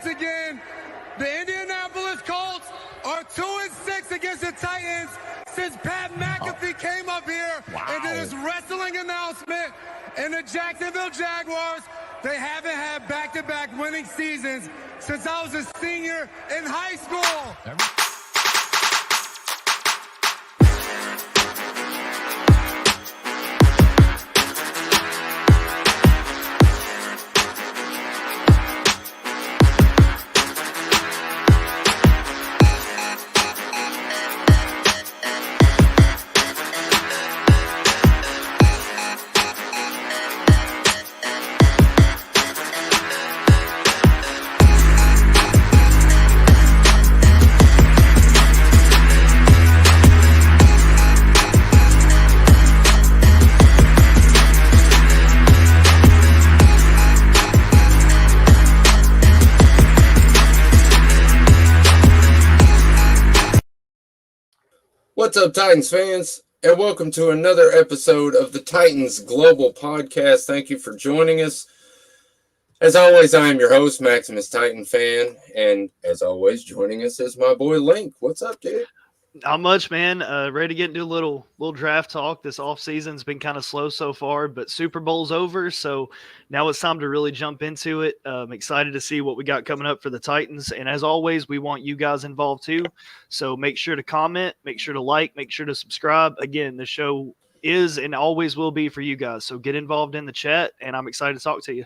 once again. The Indianapolis Colts are 2-6 against the Titans since Pat McAfee came up here and did his wrestling announcement. And the Jacksonville Jaguars, they haven't had back-to-back winning seasons since I was a senior in high school. What's up, Titans fans, and welcome to another episode of the Titans Global Podcast. Thank you for joining us. As always, I am your host, Maximus Titan Fan, and as always, joining us is my boy Link. What's up, dude? Not much, man. Ready to get into a little draft talk. This offseason's been kind of slow so far, but Super Bowl's over, so now it's time to really jump into it. I'm excited to see what we got coming up for the Titans, and as always, we want you guys involved too, so make sure to comment, make sure to like, make sure to subscribe. Again, the show is and always will be for you guys, so get involved in the chat, and I'm excited to talk to you.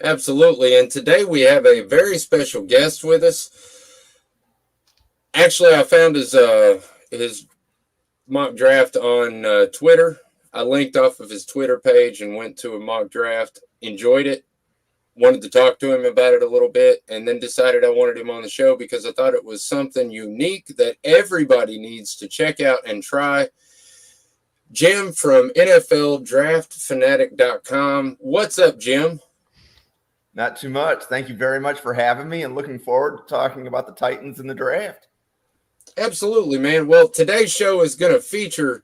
Absolutely, and today we have a very special guest with us. Actually, I found his mock draft on Twitter. I linked off of his Twitter page and went to a mock draft, enjoyed it, wanted to talk to him about it a little bit, and then decided I wanted him on the show because I thought it was something unique that everybody needs to check out and try. Jim from NFLDraftFanatic.com. What's up, Jim? Not too much. Thank you very much for having me and looking forward to talking about the Titans in the draft. Absolutely, man. Well, today's show is going to feature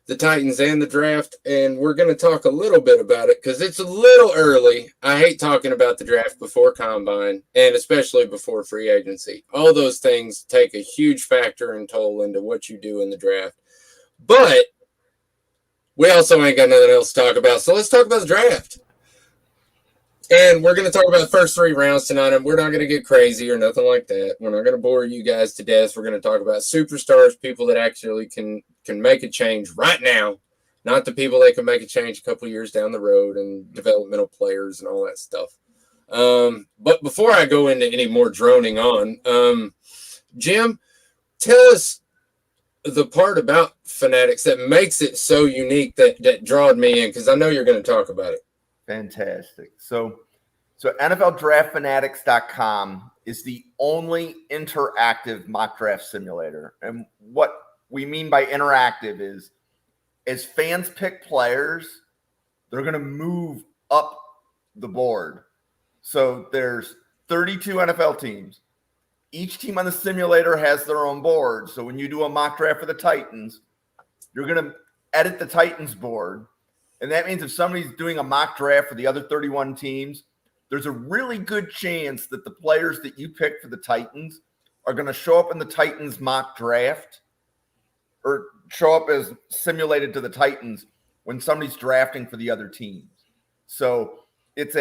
the Titans and the draft, and we're going to talk a little bit about it because it's a little early. I hate talking about the draft before combine and especially before free agency. All those things take a huge factor and toll into what you do in the draft. But we also ain't got nothing else to talk about, so let's talk about the draft. And we're going to talk about the first three rounds tonight, and we're not going to get crazy or nothing like that. We're not going to bore you guys to death. We're going to talk about superstars, people that actually can make a change right now, not the people that can make a change a couple years down the road and developmental players and all that stuff. But before I go into any more droning on, Jim, tell us the part about Fanatics that makes it so unique that drawed me in, because I know you're going to talk about it. Fantastic. So NFLDraftFanatics.com is the only interactive mock draft simulator. And what we mean by interactive is as fans pick players, they're going to move up the board. So there's 32 NFL teams. Each team on the simulator has their own board. So when you do a mock draft for the Titans, you're going to edit the Titans board. And that means if somebody's doing a mock draft for the other 31 teams, there's a really good chance that the players that you pick for the Titans are going to show up in the Titans mock draft or show up as simulated to the Titans when somebody's drafting for the other teams. So it's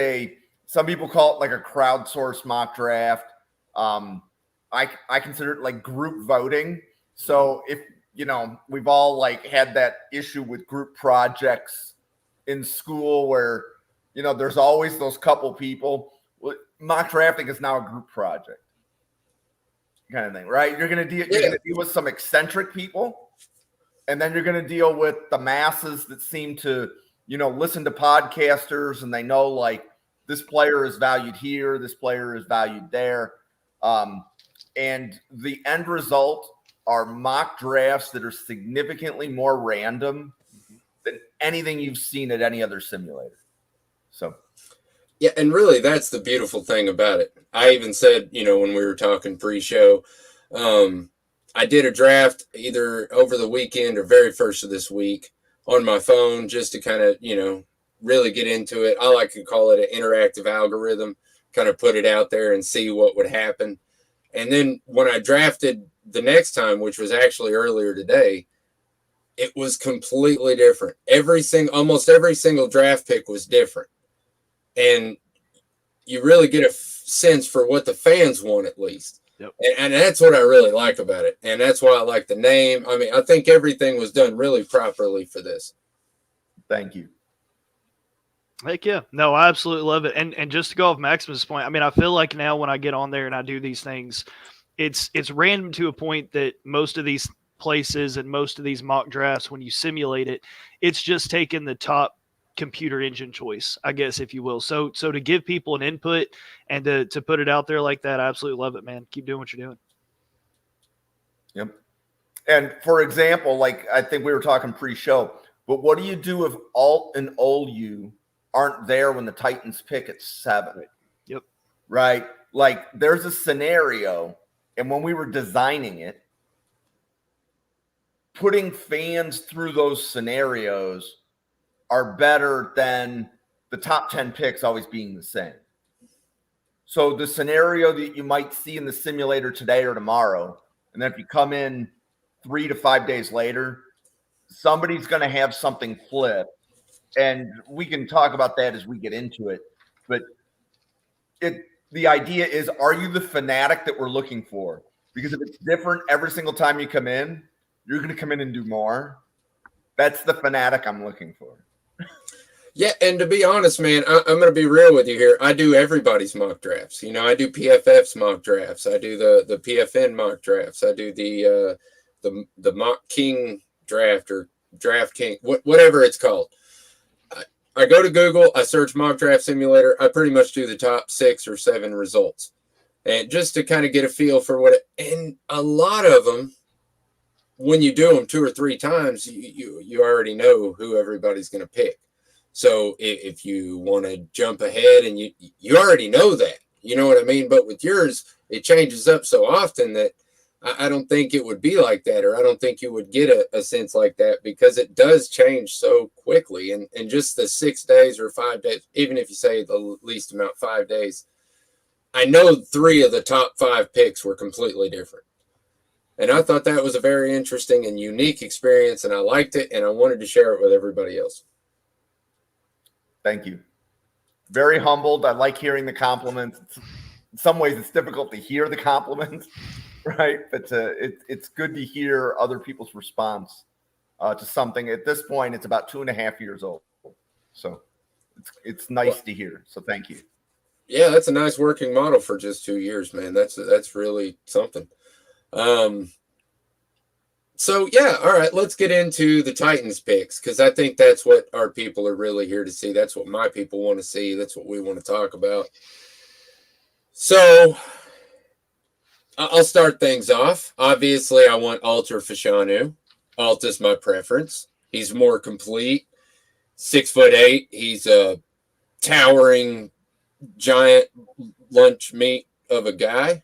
some people call it like a crowdsourced mock draft. I consider it like group voting. So if, we've all had that issue with group projects in school where, there's always those couple people. Mock drafting is now a group project kind of thing, right? You're going to deal with some eccentric people, and then you're going to deal with the masses that seem to, listen to podcasters and they know this player is valued here, this player is valued there. And the end result are mock drafts that are significantly more random than anything you've seen at any other simulator. So, yeah, and really that's the beautiful thing about it. I even said, when we were talking pre-show, I did a draft either over the weekend or very first of this week on my phone just to kind of, really get into it. I like to call it an interactive algorithm kind of put it out there and see what would happen. And then when I drafted the next time, which was actually earlier today, it was completely different. Almost every single draft pick was different. And you really get a sense for what the fans want, at least. Yep. And that's what I really like about it. And that's why I like the name. I mean, I think everything was done really properly for this. Thank you. Heck yeah. No, I absolutely love it. And just to go off Maximus' point, I mean, I feel like now when I get on there and I do these things, it's random to a point that most of these places and most of these mock drafts, when you simulate it, it's just taking the top computer engine choice, I guess, if you will. So to give people an input and to put it out there like that, I absolutely love it, man. Keep doing what you're doing. Yep. And for example, like I think we were talking pre-show, but what do you do if Alt and Olu aren't there when the Titans pick at 7? Yep. Right? Like there's a scenario, and when we were designing it, putting fans through those scenarios are better than the top 10 picks always being the same. So the scenario that you might see in the simulator today or tomorrow, and then if you come in 3 to 5 days later, somebody's going to have something flip. And we can talk about that as we get into it. But the idea is, are you the fanatic that we're looking for? Because if it's different every single time you come in, you're going to come in and do more. That's the fanatic I'm looking for. Yeah, and to be honest, man, I'm going to be real with you here. I do everybody's mock drafts. You know, I do PFF's mock drafts. I do the PFN mock drafts. I do the Mock King draft or Draft King, whatever it's called. I go to Google, I search mock draft simulator. I pretty much do the top 6 or 7 results, and just to kind of get a feel for and a lot of them, when you do them 2 or 3 times, you already know who everybody's going to pick. So if you want to jump ahead and you already know that, you know what I mean? But with yours, it changes up so often that I don't think it would be like that, or I don't think you would get a sense like that, because it does change so quickly. And just the 6 days or 5 days, even if you say the least amount, 5 days, I know 3 of the top 5 picks were completely different. And I thought that was a very interesting and unique experience, and I liked it, and I wanted to share it with everybody else. Thank you. Very humbled. I like hearing the compliments. In some ways, it's difficult to hear the compliments, right? But it's good to hear other people's response to something. At this point, it's about 2.5 years old. So it's nice to hear. So thank you. Yeah, that's a nice working model for just 2 years, man. That's really something. So yeah, all right, let's get into the Titans picks, because I think that's what our people are really here to see. That's what my people want to see. That's what we want to talk about. So I'll start things off. Obviously, I want Alter Fashanu. Alt is my preference. He's more complete. 6'8". He's a towering giant lunch meat of a guy,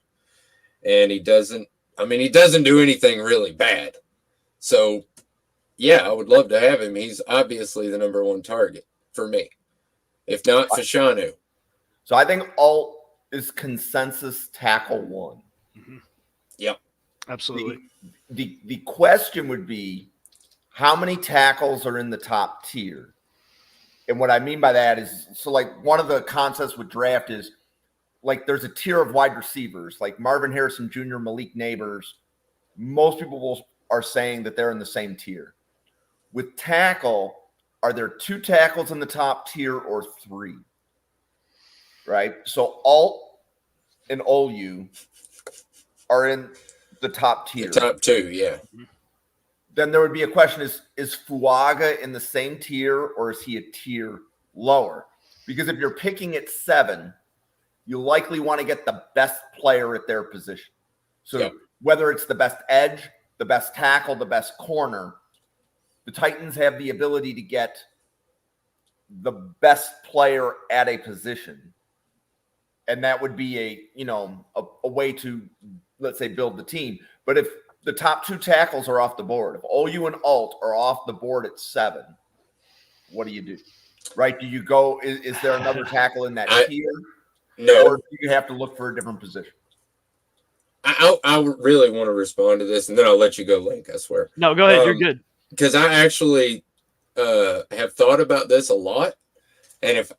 and he doesn't do anything really bad. So, yeah, I would love to have him. He's obviously the number 1 target for me, if not Fashanu. So I think Alt is consensus tackle 1. Mm-hmm. Yep. Absolutely. The question would be, how many tackles are in the top tier? And what I mean by that is, so like one of the concepts with draft is, like there's a tier of wide receivers, like Marvin Harrison Jr., Malik Neighbors. Most people are saying that they're in the same tier. With tackle, are there 2 tackles in the top tier or 3? Right? So Alt and Olu are in the top tier. The top 2, yeah. Then there would be a question, is Fuaga in the same tier, or is he a tier lower? Because if you're picking at 7, you likely want to get the best player at their position. So whether it's the best edge, the best tackle, the best corner, the Titans have the ability to get the best player at a position. And that would be a way to, let's say, build the team. But if the top 2 tackles are off the board, if Olu and Alt are off the board at 7, what do you do? Right? Do you go, is there another tackle in that tier? No. Or do you have to look for a different position? I really want to respond to this, and then I'll let you go, Link, I swear. No, go ahead. You're good. Because I actually have thought about this a lot. And if,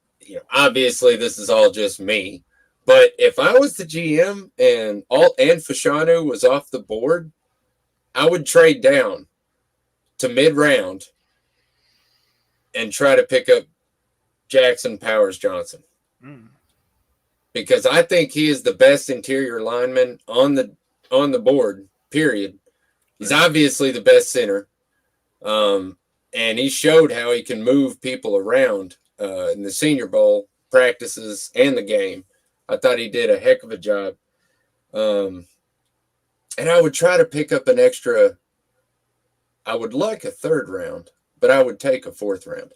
obviously this is all just me, but if I was the GM and Fashanu was off the board, I would trade down to mid-round and try to pick up Jackson Powers Johnson. Because I think he is the best interior lineman on the board, period. He's obviously the best center. And he showed how he can move people around in the Senior Bowl practices and the game. I thought he did a heck of a job. And I would try to pick up an extra. I would like a third round, but I would take a fourth round.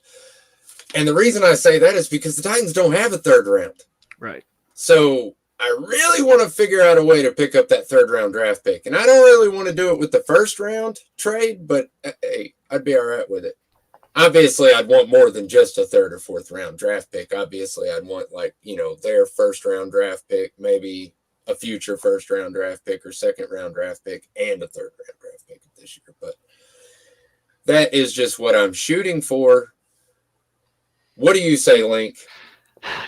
And the reason I say that is because the Titans don't have a third round. Right. So I really want to figure out a way to pick up that third round draft pick. And I don't really want to do it with the first round trade, but hey, I'd be all right with it. Obviously, I'd want more than just a third or fourth round draft pick. Obviously, I'd want their first round draft pick, maybe a future first round draft pick or second round draft pick and a third round draft pick this year. But that is just what I'm shooting for. What do you say, Link?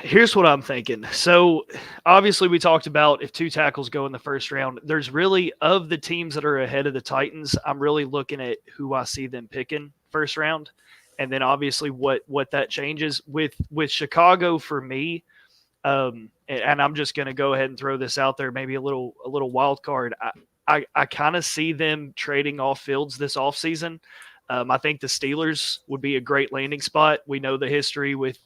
Here's what I'm thinking. So obviously we talked about if two tackles go in the first round, there's really, of the teams that are ahead of the Titans, I'm really looking at who I see them picking first round. And then obviously what that changes with Chicago for me. And I'm just going to go ahead and throw this out there, maybe a little wild card. I kind of see them trading off Fields this offseason. I think the Steelers would be a great landing spot. We know the history with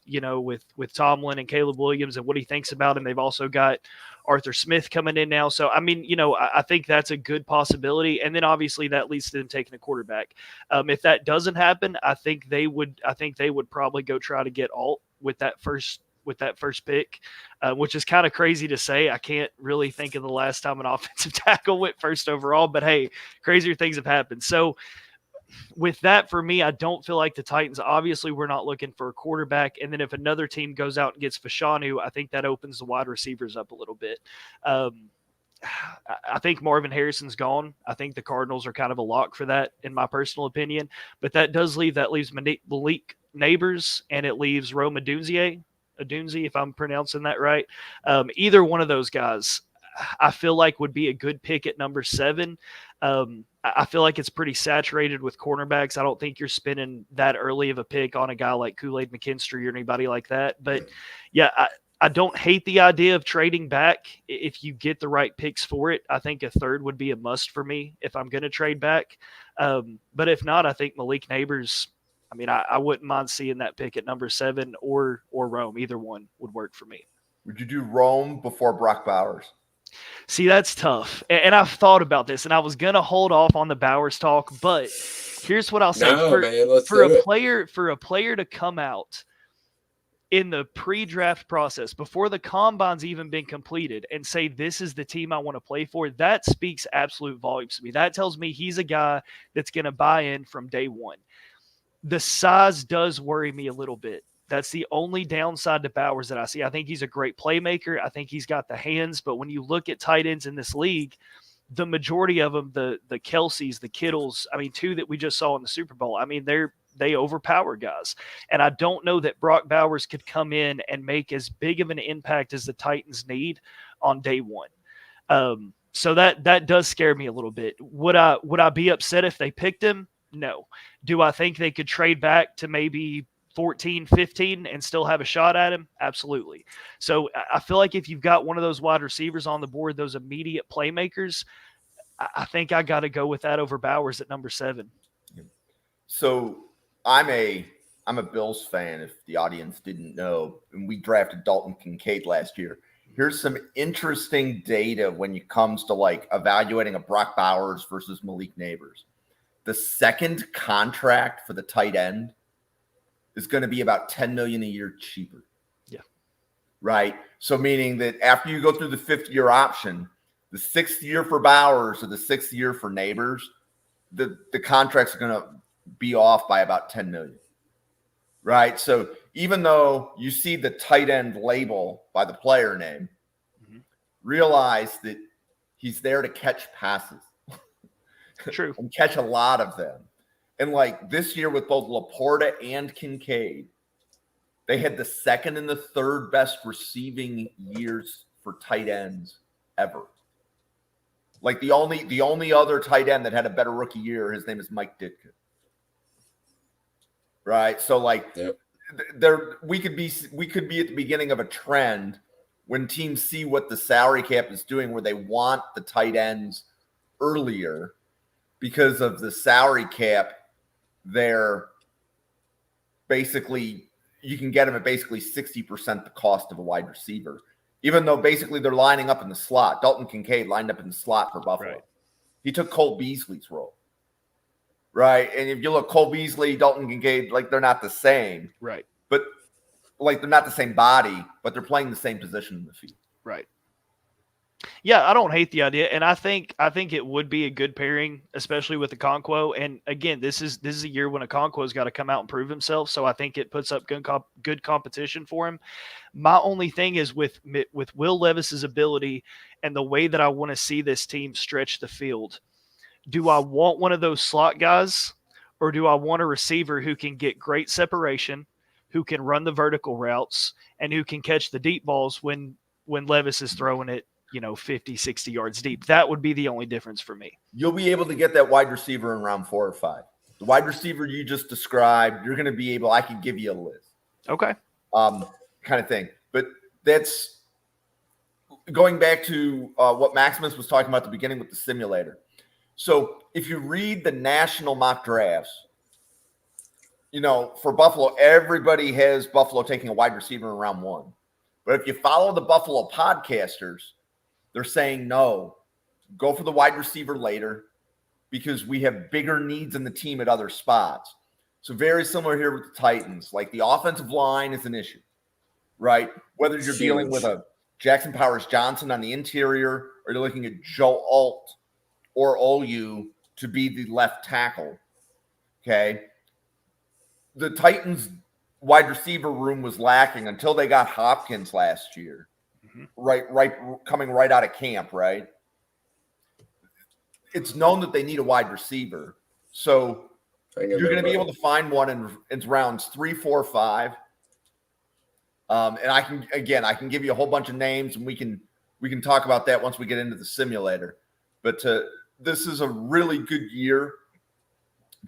Tomlin and Caleb Williams and what he thinks about him. They've also got Arthur Smith coming in now. So, I mean, I think that's a good possibility. And then obviously that leads to them taking a quarterback. If that doesn't happen, I think they would probably go try to get Alt with that first pick, which is kind of crazy to say. I can't really think of the last time an offensive tackle went first overall, but hey, crazier things have happened. So, with that, for me, I don't feel like the Titans, obviously we're not looking for a quarterback. And then if another team goes out and gets Fashanu, I think that opens the wide receivers up a little bit. I think Marvin Harrison's gone. I think the Cardinals are kind of a lock for that, in my personal opinion. But that leaves Malik Neighbors, and it leaves Rome Odunze, if I'm pronouncing that right. Either one of those guys, I feel like would be a good pick at number 7. I feel like it's pretty saturated with cornerbacks. I don't think you're spending that early of a pick on a guy like Kool-Aid McKinstry or anybody like that. But yeah, I don't hate the idea of trading back if you get the right picks for it. I think a third would be a must for me if I'm going to trade back. But if not, I think Malik Neighbors, I mean, I wouldn't mind seeing that pick at number 7 or Rome. Either one would work for me. Would you do Rome before Brock Bowers? See, that's tough. And I've thought about this, and I was going to hold off on the Bowers talk, but here's what I'll say. For a player to come out in the pre-draft process, before the combine's even been completed, and say, this is the team I want to play for, that speaks absolute volumes to me. That tells me he's a guy that's going to buy in from day one. The size does worry me a little bit. That's the only downside to Bowers that I see. I think he's a great playmaker. I think he's got the hands. But when you look at tight ends in this league, the majority of them, the Kelseys, the Kittles, I mean, 2 that we just saw in the Super Bowl, I mean, they overpower guys. And I don't know that Brock Bowers could come in and make as big of an impact as the Titans need on day one. So that does scare me a little bit. Would I be upset if they picked him? No. Do I think they could trade back to maybe 14, 15 and still have a shot at him? Absolutely. So I feel like if you've got one of those wide receivers on the board, those immediate playmakers, I think I got to go with that over Bowers at number 7. So I'm a Bills fan, if the audience didn't know, and we drafted Dalton Kincaid last year. Here's some interesting data when it comes to like evaluating a Brock Bowers versus Malik Neighbors. The second contract for the tight end is going to be about $10 million a year cheaper. Yeah. Right. So meaning that after you go through the 5th-year option, the 6th year for Bowers or the 6th year for Neighbors, the contracts are going to be off by about $10 million. Right. So even though you see the tight end label by the player name, realize that he's there to catch passes. True. And catch a lot of them. And like this year with both Laporta and Kincaid, they had the second and the third best receiving years for tight ends ever. Like the only other tight end that had a better rookie year, his name is Mike Ditka. Right? So like we could be at the beginning of a trend when teams see what the salary cap is doing, where they want the tight ends earlier because of the salary cap. They're basically, you can get them at basically 60% the cost of a wide receiver, even though basically they're lining up in the slot. Dalton Kincaid lined up in the slot for Buffalo. Right. He took Cole Beasley's role. Right. And if you look, Cole Beasley, Dalton Kincaid, like they're not the same. Right. But like they're not the same body, but they're playing the same position in the field. Right. Yeah, I don't hate the idea, and I think it would be a good pairing, especially with Okonkwo. And again, this is a year when Okonkwo's got to come out and prove himself. So I think it puts up good competition for him. My only thing is with Will Levis's ability and the way that I want to see this team stretch the field. Do I want one of those slot guys, or do I want a receiver who can get great separation, who can run the vertical routes, and who can catch the deep balls when Levis is throwing it, 50, 60 yards deep? That would be the only difference for me. You'll be able to get that wide receiver in round 4 or 5. The wide receiver you just described, you're going to be able, I could give you a list. Okay. Kind of thing. But that's going back to what Maximus was talking about at the beginning with the simulator. So if you read the national mock drafts, for Buffalo, everybody has Buffalo taking a wide receiver in round 1. But if you follow the Buffalo podcasters, they're saying, no, go for the wide receiver later because we have bigger needs in the team at other spots. So very similar here with the Titans. Like the offensive line is an issue, right? Whether you're dealing with a Jackson Powers Johnson on the interior or you're looking at Joe Alt or Olu to be the left tackle, okay? The Titans wide receiver room was lacking until they got Hopkins last year. Right, coming right out of camp, right? It's known that they need a wide receiver. So you're going to be able to find one in rounds 3, 4, 5. And I can give you a whole bunch of names and we can talk about that once we get into the simulator. But this is a really good year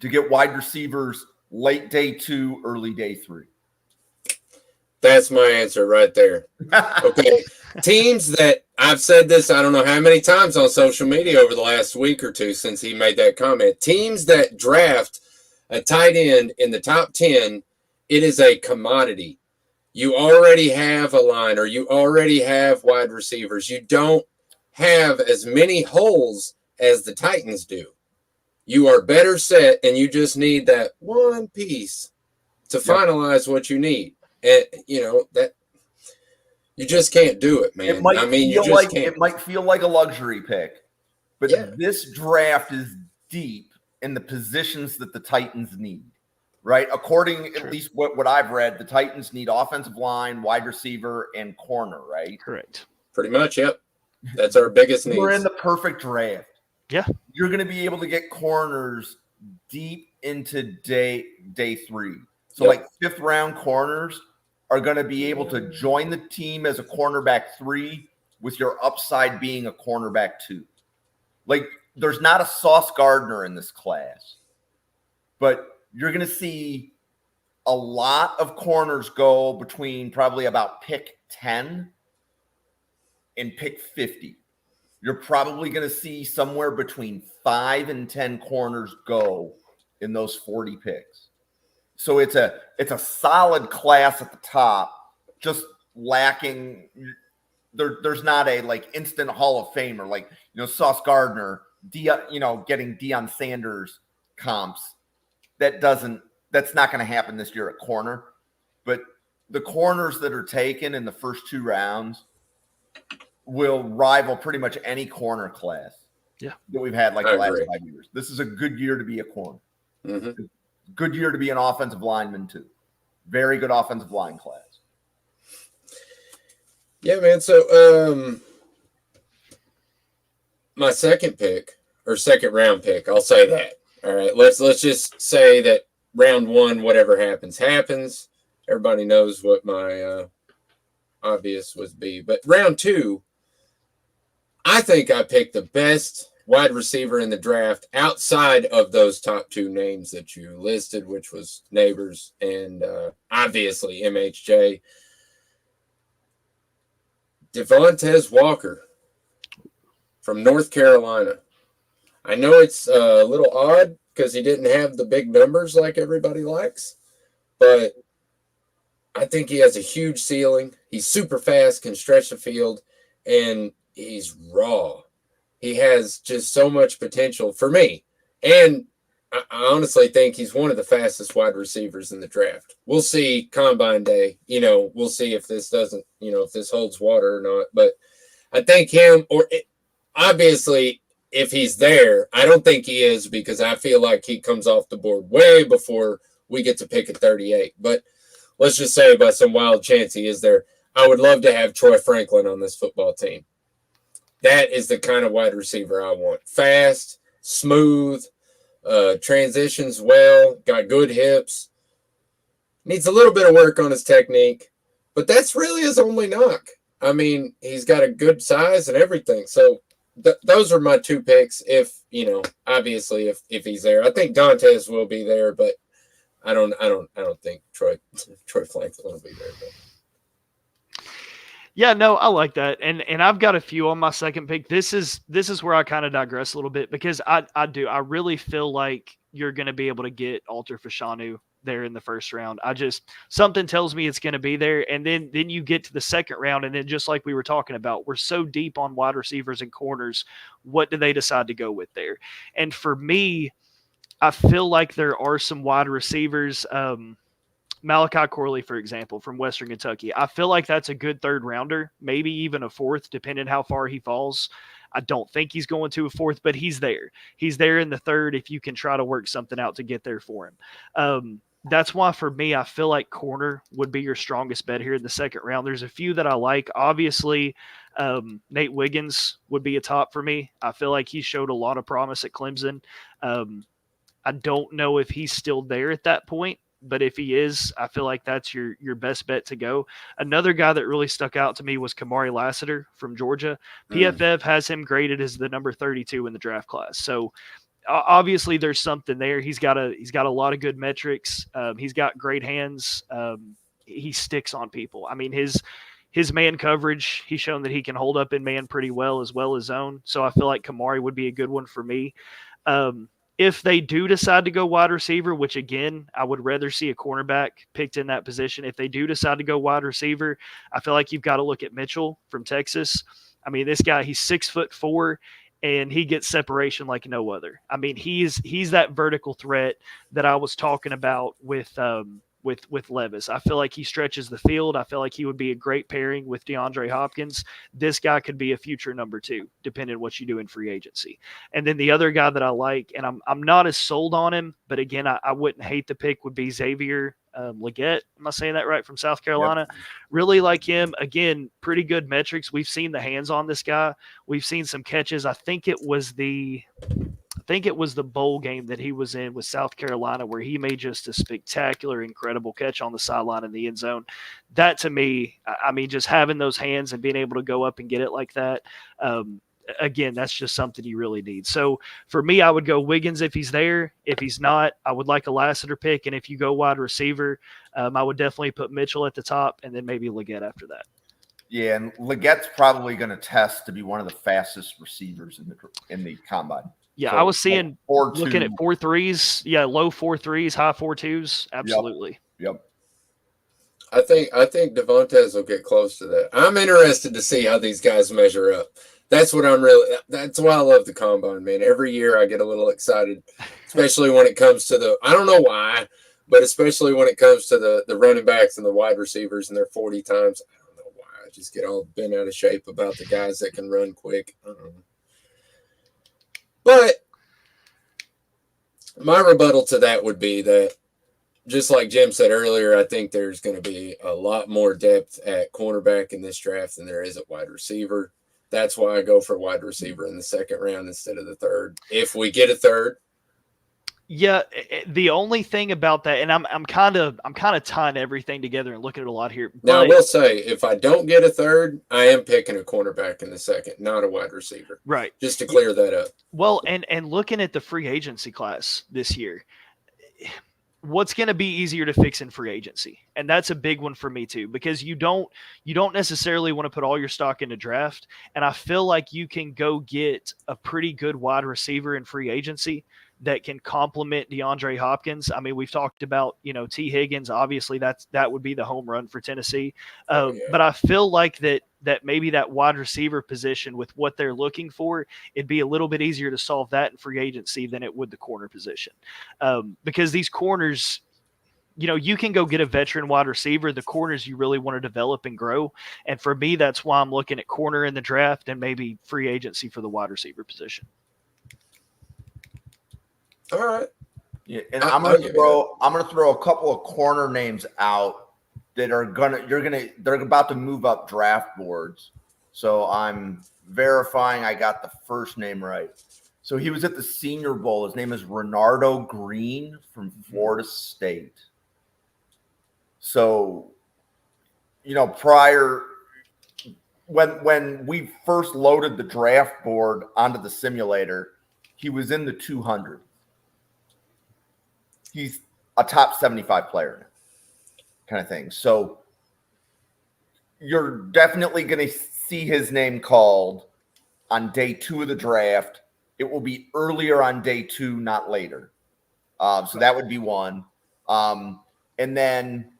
to get wide receivers late day 2, early day 3. That's my answer right there. Okay. Teams that I've said this, I don't know how many times on social media over the last week or two since he made that comment. Teams that draft a tight end in the top 10, it is a commodity. You already have a line or you already have wide receivers. You don't have as many holes as the Titans do. You are better set and you just need that one piece to finalize what you need. And, that you just can't do it, man. It might feel like a luxury pick, but this draft is deep in the positions that the Titans need, right? According, at least what I've read, the Titans need offensive line, wide receiver, and corner, right? Correct. Pretty much, yep. That's our biggest need. We're in the perfect draft. Yeah. You're going to be able to get corners deep into day 3. So like 5th round corners are going to be able to join the team as a cornerback 3 with your upside being a cornerback 2. Like there's not a Sauce Gardner in this class, but you're going to see a lot of corners go between probably about pick 10 and pick 50. You're probably going to see somewhere between 5 and 10 corners go in those 40 picks. So it's a solid class at the top, just lacking. There's not a like instant Hall of Famer like Sauce Gardner, getting Deion Sanders comps. That's not going to happen this year at corner. But the corners that are taken in the first 2 rounds will rival pretty much any corner class that we've had the last 5 years. This is a good year to be a corner. Mm-hmm. Good year to be an offensive lineman too. very good offensive line class. Yeah, man. So my second round pick, I'll say that. All right, let's just say that round one, whatever happens. Everybody knows what my obvious would be. But round two, I think I picked the best wide receiver in the draft outside of those top two names that you listed, which was Neighbors and obviously MHJ. Devontae Walker from North Carolina. I know it's a little odd because he didn't have the big numbers like everybody likes, but I think he has a huge ceiling. He's super fast, can stretch the field, and he's raw. He has just so much potential for me. And I honestly think he's one of the fastest wide receivers in the draft. We'll see Combine Day. We'll see if this doesn't, if this holds water or not. But I think obviously, if he's there, I don't think he is because I feel like he comes off the board way before we get to pick at 38. But let's just say by some wild chance he is there. I would love to have Troy Franklin on this football team. That is the kind of wide receiver I want. Fast, smooth, transitions well, got good hips. Needs a little bit of work on his technique, but that's really his only knock. I mean, he's got a good size and everything. So those are my two picks. If obviously, if he's there, I think Dantes will be there, but I don't think Troy Franklin will be there. But. Yeah, no, I like that, and I've got a few on my second pick. This is where I kind of digress a little bit because I really feel like you're going to be able to get Alter Fashanu there in the first round. Something tells me it's going to be there, and then you get to the second round, and then just like we were talking about, we're so deep on wide receivers and corners. What do they decide to go with there? And for me, I feel like there are some wide receivers. Malachi Corley, for example, from Western Kentucky. I feel like that's a good third rounder, maybe even a fourth, depending how far he falls. I don't think he's going to a fourth, but he's there. He's there in the third if you can try to work something out to get there for him. That's why, for me, I feel like corner would be your strongest bet here in the second round. There's a few that I like. Obviously, Nate Wiggins would be a top for me. I feel like he showed a lot of promise at Clemson. I don't know if he's still there at that point. But if he is, I feel like that's your best bet to go. Another guy that really stuck out to me was Kamari Lassiter from Georgia. PFF has him graded as the number 32 in the draft class. So obviously there's something there. He's got a lot of good metrics. He's got great hands. He sticks on people. I mean, his man coverage, he's shown that he can hold up in man pretty well as zone. So I feel like Kamari would be a good one for me. If they do decide to go wide receiver, which again, I would rather see a cornerback picked in that position. If they do decide to go wide receiver, I feel like you've got to look at Mitchell from Texas. I mean, this guy, he's 6'4", and he gets separation like no other. I mean, he's that vertical threat that I was talking about with Levis. I feel like he stretches the field. I feel like he would be a great pairing with DeAndre Hopkins. This guy could be a future number 2, depending on what you do in free agency. And then the other guy that I like, and I'm not as sold on him, but again, I wouldn't hate the pick, would be Xavier Legette. Am I saying that right? From South Carolina. Yep. Really like him. Again, pretty good metrics. We've seen the hands on this guy. We've seen some catches. I think it was the bowl game that he was in with South Carolina where he made just a spectacular, incredible catch on the sideline in the end zone. That to me, I mean, just having those hands and being able to go up and get it like that, again, that's just something you really need. So for me, I would go Wiggins if he's there. If he's not, I would like a Lassiter pick. And if you go wide receiver, I would definitely put Mitchell at the top and then maybe Legette after that. Yeah, and Legette's probably going to test to be one of the fastest receivers in the combine. Yeah, so I was seeing looking at 4.3s. Yeah, low 4.3s, high 4.2s. Absolutely. Yep. I think Devontae will get close to that. I'm interested to see how these guys measure up. That's why I love the combine, man. Every year I get a little excited, especially when it comes to I don't know why, but especially when it comes to the running backs and the wide receivers and their 40 times. I don't know why. I just get all bent out of shape about the guys that can run quick. I don't know. But my rebuttal to that would be that just like Jim said earlier, I think there's going to be a lot more depth at cornerback in this draft than there is at wide receiver. That's why I go for wide receiver in the second round instead of the third. If we get a third. Yeah, the only thing about that, and I'm kind of tying everything together and looking at a lot here. Now, I But, will say, if I don't get a third, I am picking a cornerback in the second, not a wide receiver. right. Just to clear that up. Well, and looking at the free agency class this year, what's going to be easier to fix in free agency? And that's a big one for me too, because you don't necessarily want to put all your stock into draft. And I feel like you can go get a pretty good wide receiver in free agency that can complement DeAndre Hopkins. I mean, we've talked about, T. Higgins. Obviously, that would be the home run for Tennessee. Yeah. But I feel like that maybe that wide receiver position with what they're looking for, it'd be a little bit easier to solve that in free agency than it would the corner position. Because these corners, you can go get a veteran wide receiver. The corners you really want to develop and grow. And for me, that's why I'm looking at corner in the draft and maybe free agency for the wide receiver position. All right. Yeah, and I'm gonna throw a couple of corner names out that are they're about to move up draft boards. So I'm verifying I got the first name right. So he was at the Senior Bowl. His name is Renardo Green from Florida State. So, prior when we first loaded the draft board onto the simulator, he was in the 200. He's a top 75 player now, kind of thing. So you're definitely going to see his name called on day 2 of the draft. It will be earlier on day 2, not later. So that would be one. And then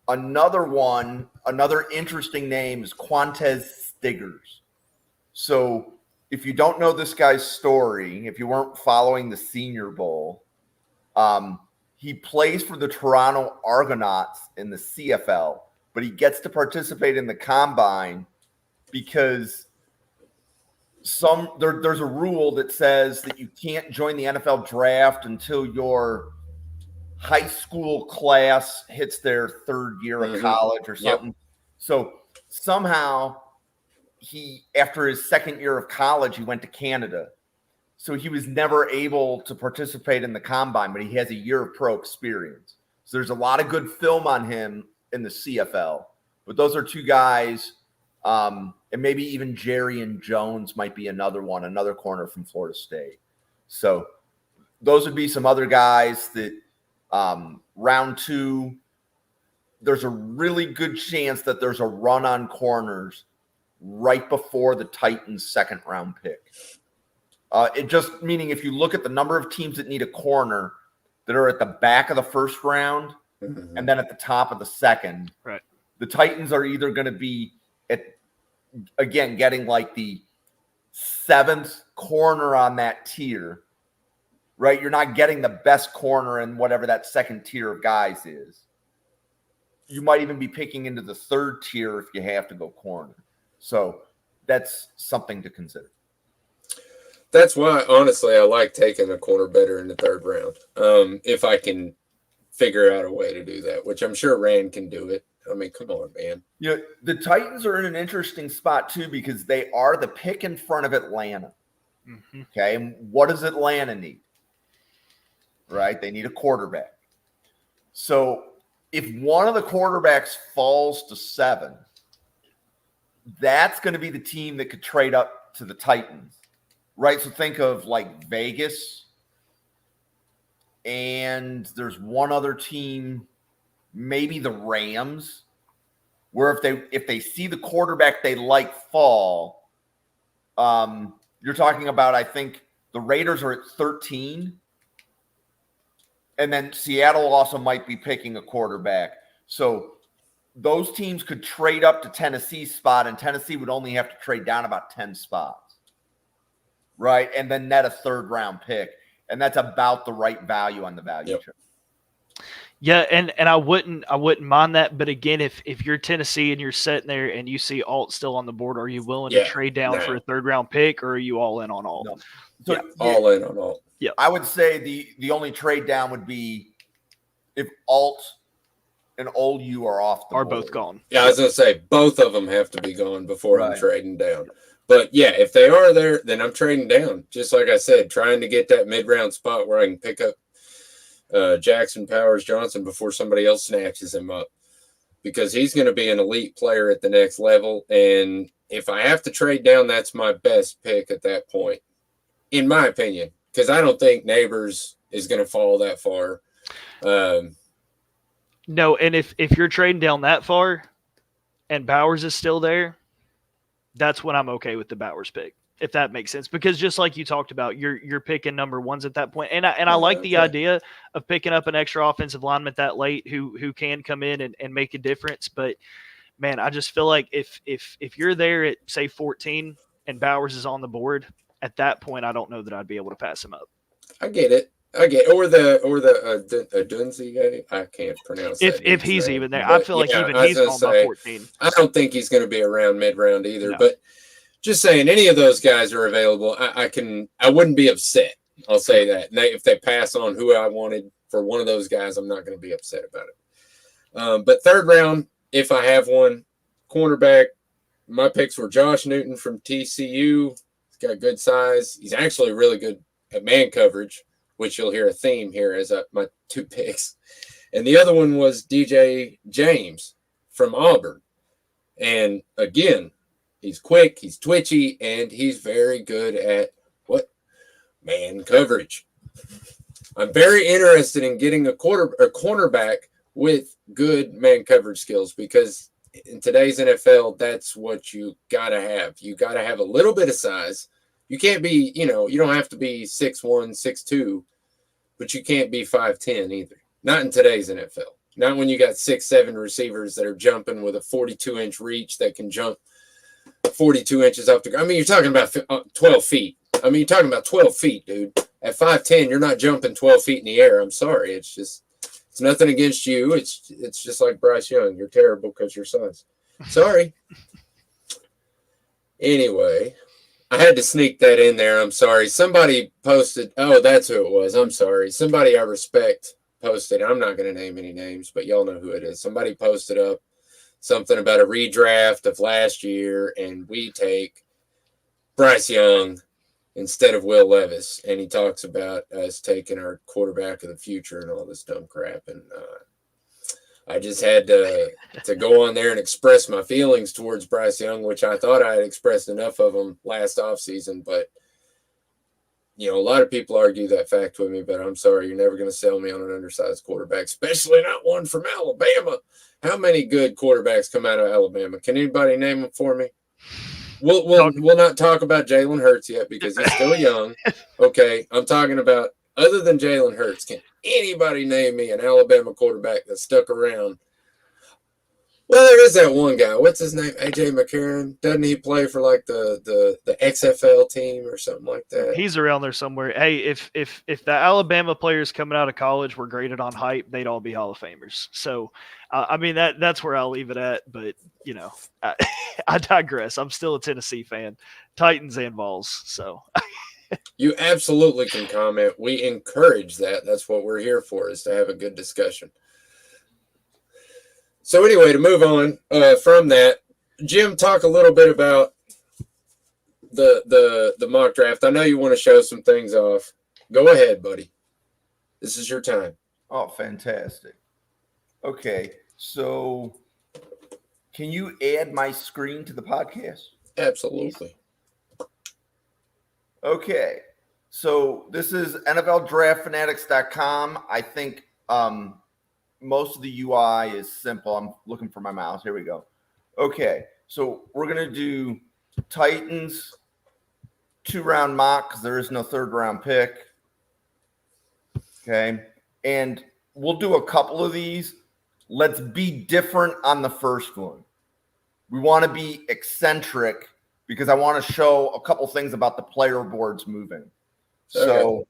another interesting name is Quantez Stiggers. So if you don't know this guy's story, if you weren't following the Senior Bowl, he plays for the Toronto Argonauts in the CFL, but he gets to participate in the combine because there's a rule that says that you can't join the NFL draft until your high school class hits their third year of college or something. Yep. So somehow after his second year of college, he went to Canada. So he was never able to participate in the combine, but he has a year of pro experience. So there's a lot of good film on him in the CFL. But those are two guys, and maybe even Jerry and Jones might be another corner from Florida State. So those would be some other guys that round 2, there's a really good chance that there's a run on corners right before the Titans' second round pick. It just meaning if you look at the number of teams that need a corner that are at the back of the first round and then at the top of the second, right? The Titans are either going to be getting like the 7th corner on that tier, right? You're not getting the best corner in whatever that second tier of guys is. You might even be picking into the 3rd tier if you have to go corner. So that's something to consider. That's why, honestly, I like taking a corner better in the 3rd round. If I can figure out a way to do that, which I'm sure Rand can do it. I mean, come on, man. The Titans are in an interesting spot, too, because they are the pick in front of Atlanta. Mm-hmm. Okay, and what does Atlanta need? Right? They need a quarterback. So if one of the quarterbacks falls to 7, that's going to be the team that could trade up to the Titans. Right, so think of like Vegas, and there's one other team, maybe the Rams, where if they see the quarterback they like fall, you're talking about, I think the Raiders are at 13, and then Seattle also might be picking a quarterback. So those teams could trade up to Tennessee's spot, and Tennessee would only have to trade down about 10 spots. Right, and then net a 3rd round pick, and that's about the right value on the value chart. Yeah, and I wouldn't mind that, but again, if you're Tennessee and you're sitting there and you see Alt still on the board, are you willing to trade down for a 3rd round pick, or are you all in on Alt? No. So, all in on Alt. Yeah, I would say the only trade down would be if Alt and Old U are off the Are board. both gone. Yeah, I was gonna say both of them have to be gone before I'm Right. trading down. But yeah, if they are there, then I'm trading down. Just like I said, trying to get that mid-round spot where I can pick up Jackson Powers Johnson before somebody else snatches him up, because he's going to be an elite player at the next level. And if I have to trade down, that's my best pick at that point, in my opinion, because I don't think Neighbors is going to fall that far. No, and if you're trading down that far and Bowers is still there, that's when I'm okay with the Bowers pick, if that makes sense. Because just like you talked about, you're picking number ones at that point. And I like the idea of picking up an extra offensive lineman that late who can come in and make a difference. But man, I just feel like if you're there at say 14 and Bowers is on the board, at that point I don't know that I'd be able to pass him up. I get it. Or the Dunzi guy. I can't pronounce if that he's name, even there. but I feel like yeah, even I was he's gonna gone by say, 14. I don't think he's going to be around mid-round either. No. But just saying, any of those guys are available. I wouldn't be upset. I'll say that. If they pass on who I wanted for one of those guys, I'm not going to be upset about it. But third round, if I have one, cornerback, my picks were Josh Newton from TCU. He's got good size. He's actually really good at man coverage, which you'll hear a theme here as my two picks. And the other one was DJ James from Auburn. And again, he's quick, he's twitchy, and he's very good at man coverage. I'm very interested in getting a cornerback with good man coverage skills, because in today's NFL, that's what you got to have. You got to have a little bit of size. You can't be, you don't have to be 6'1", 6'2", but you can't be 5'10" either. Not in today's NFL. Not when you got 6'7" receivers that are jumping with a 42-inch reach that can jump 42 inches off the ground. I mean, you're talking about 12 feet. I mean, you're talking about 12 feet, dude. At 5'10", you're not jumping 12 feet in the air. I'm sorry. It's nothing against you. It's just like Bryce Young. You're terrible because your size. Sorry. Anyway, I had to sneak that in there. I'm sorry. Somebody posted. Oh, that's who it was. I'm sorry. Somebody I respect posted. I'm not going to name any names, but y'all know who it is. Somebody posted up something about a redraft of last year, and we take Bryce Young instead of Will Levis. And he talks about us taking our quarterback of the future and all this dumb crap. And I just had to go on there and express my feelings towards Bryce Young, which I thought I had expressed enough of him last offseason. But, a lot of people argue that fact with me, but I'm sorry, you're never going to sell me on an undersized quarterback, especially not one from Alabama. How many good quarterbacks come out of Alabama? Can anybody name them for me? We'll not talk about Jalen Hurts yet because he's still young. Okay, I'm talking about, other than Jalen Hurts, can anybody name me an Alabama quarterback that stuck around? Well, there is that one guy. What's his name? AJ McCarron. Doesn't he play for like the XFL team or something like that? He's around there somewhere. Hey, if the Alabama players coming out of college were graded on hype, they'd all be Hall of Famers. So, I mean that's where I'll leave it at. But I digress. I'm still a Tennessee fan, Titans and Vols. So. You absolutely can comment. We encourage that. That's what we're here for, is to have a good discussion. So anyway, to move on from that, Jim, talk a little bit about the mock draft. I know you want to show some things off. Go ahead, buddy. This is your time. Oh, fantastic. Okay, so can you add my screen to the podcast? Absolutely. Okay, so this is NFLDraftFanatics.com. I think most of the UI is simple. I'm looking for my mouse. Here we go. Okay, so we're going to do Titans 2-round mock because there is no 3rd-round pick. Okay, and we'll do a couple of these. Let's be different on the first one. We want to be eccentric because I want to show a couple things about the player boards moving. Okay.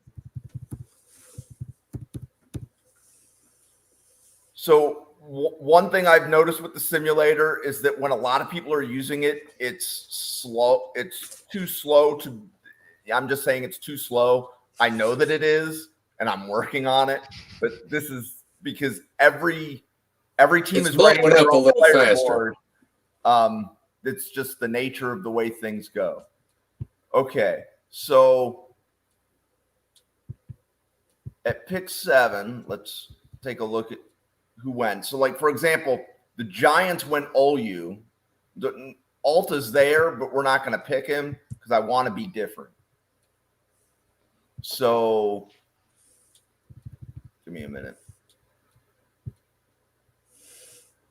So one thing I've noticed with the simulator is that when a lot of people are using it, it's slow. It's too slow to – I'm just saying it's too slow. I know that it is, and I'm working on it. But this is because every team It's is writing blowing their up a own little player faster. board. It's just the nature of the way things go. Okay, so at pick 7, let's take a look at who went. So, like, for example, the Giants went OU. Alt is there, but we're not going to pick him because I want to be different. So, give me a minute.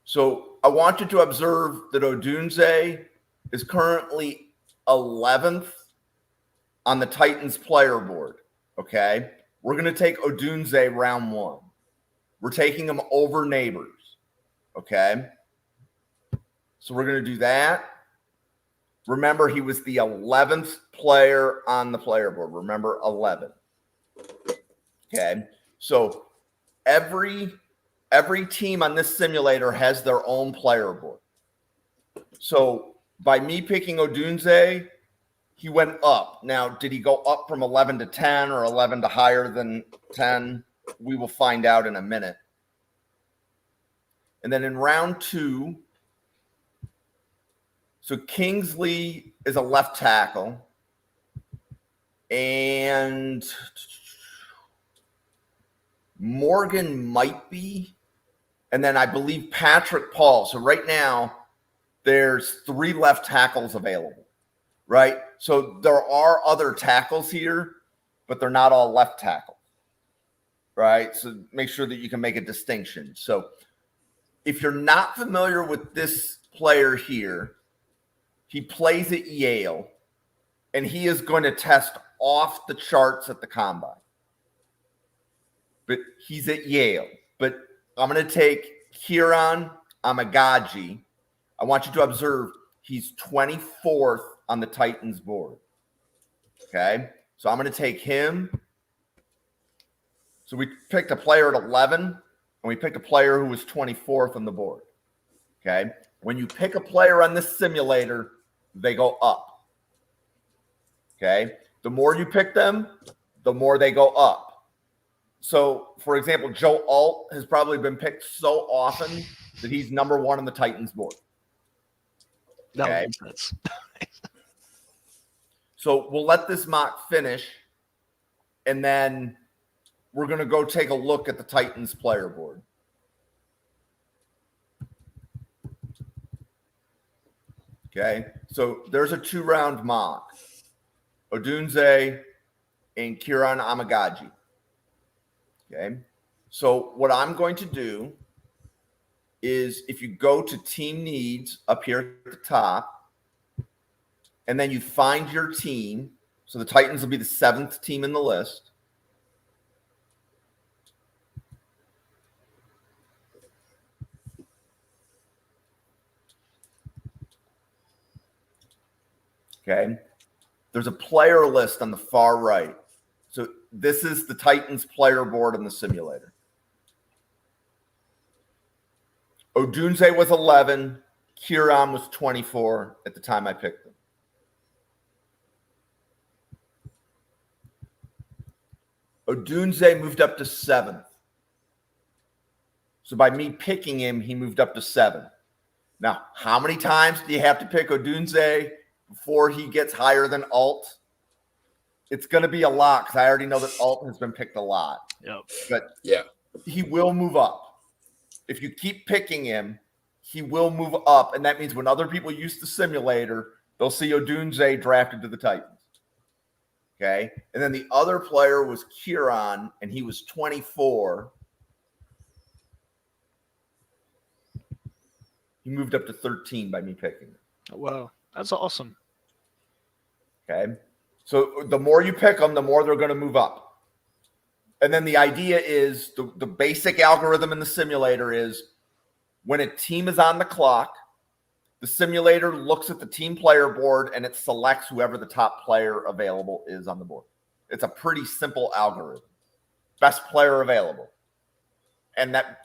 So, I want you to observe that Odunze is currently 11th on the Titans player board. Okay. We're going to take Odunze round 1. We're taking him over Neighbors. Okay. So we're going to do that. Remember, he was the 11th player on the player board. Remember, 11. Okay. So every team on this simulator has their own player board. So by me picking Odunze, he went up. Now, did he go up from 11 to 10 or 11 to higher than 10? We will find out in a minute. And then in round 2, so Kingsley is a left tackle. And Morgan might be. And then I believe Patrick Paul. So right now, there's 3 left tackles available, right? So there are other tackles here, but they're not all left tackles, right? So make sure that you can make a distinction. So if you're not familiar with this player here, he plays at Yale, and he is going to test off the charts at the combine. But he's at Yale. But I'm going to take Kieran Amagaji. I want you to observe he's 24th on the Titans board. Okay? So I'm going to take him. So we picked a player at 11, and we picked a player who was 24th on the board. Okay? When you pick a player on this simulator, they go up. Okay? The more you pick them, the more they go up. So, for example, Joe Alt has probably been picked so often that he's number 1 on the Titans board. That Okay. makes sense. So we'll let this mock finish, and then we're going to go take a look at the Titans player board. Okay, so there's a 2-round mock. Odunze and Kieran Amagaji. Okay, so what I'm going to do is if you go to team needs up here at the top, and then you find your team. So the Titans will be the 7th team in the list. Okay. There's a player list on the far right. So this is the Titans player board in the simulator. Odunze was 11. Kieran was 24 at the time I picked him. Odunze moved up to 7th. So by me picking him, he moved up to 7. Now, how many times do you have to pick Odunze before he gets higher than Alt? It's going to be a lot because I already know that Alt has been picked a lot. Yep. But Yeah. he will move up. If you keep picking him, he will move up. And that means when other people use the simulator, they'll see Odunze drafted to the Titans. Okay. And then the other player was Kieran, and he was 24. He moved up to 13 by me picking him. Wow, that's awesome. Okay. So the more you pick them, the more they're going to move up. And then the idea is the basic algorithm in the simulator is when a team is on the clock, the simulator looks at the team player board and it selects whoever the top player available is on the board. It's a pretty simple algorithm. Best player available. And that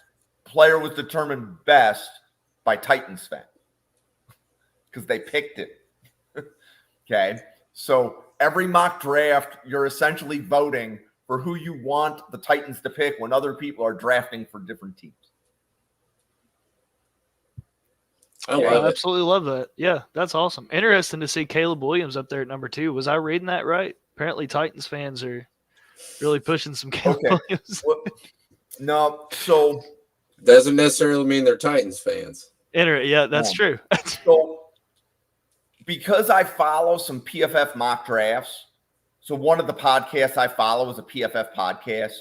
player was determined best by Titans fans because they picked it. Okay. So every mock draft, you're essentially voting for who you want the Titans to pick when other people are drafting for different teams. I love I it. absolutely love that. Yeah, that's awesome. Interesting to see Caleb Williams up there at number 2. Was I reading that right? Apparently, Titans fans are really pushing some Caleb Williams. Well, no, so Doesn't necessarily mean they're Titans fans. Yeah, that's true. So because I follow some PFF mock drafts, so one of the podcasts I follow is a PFF podcast,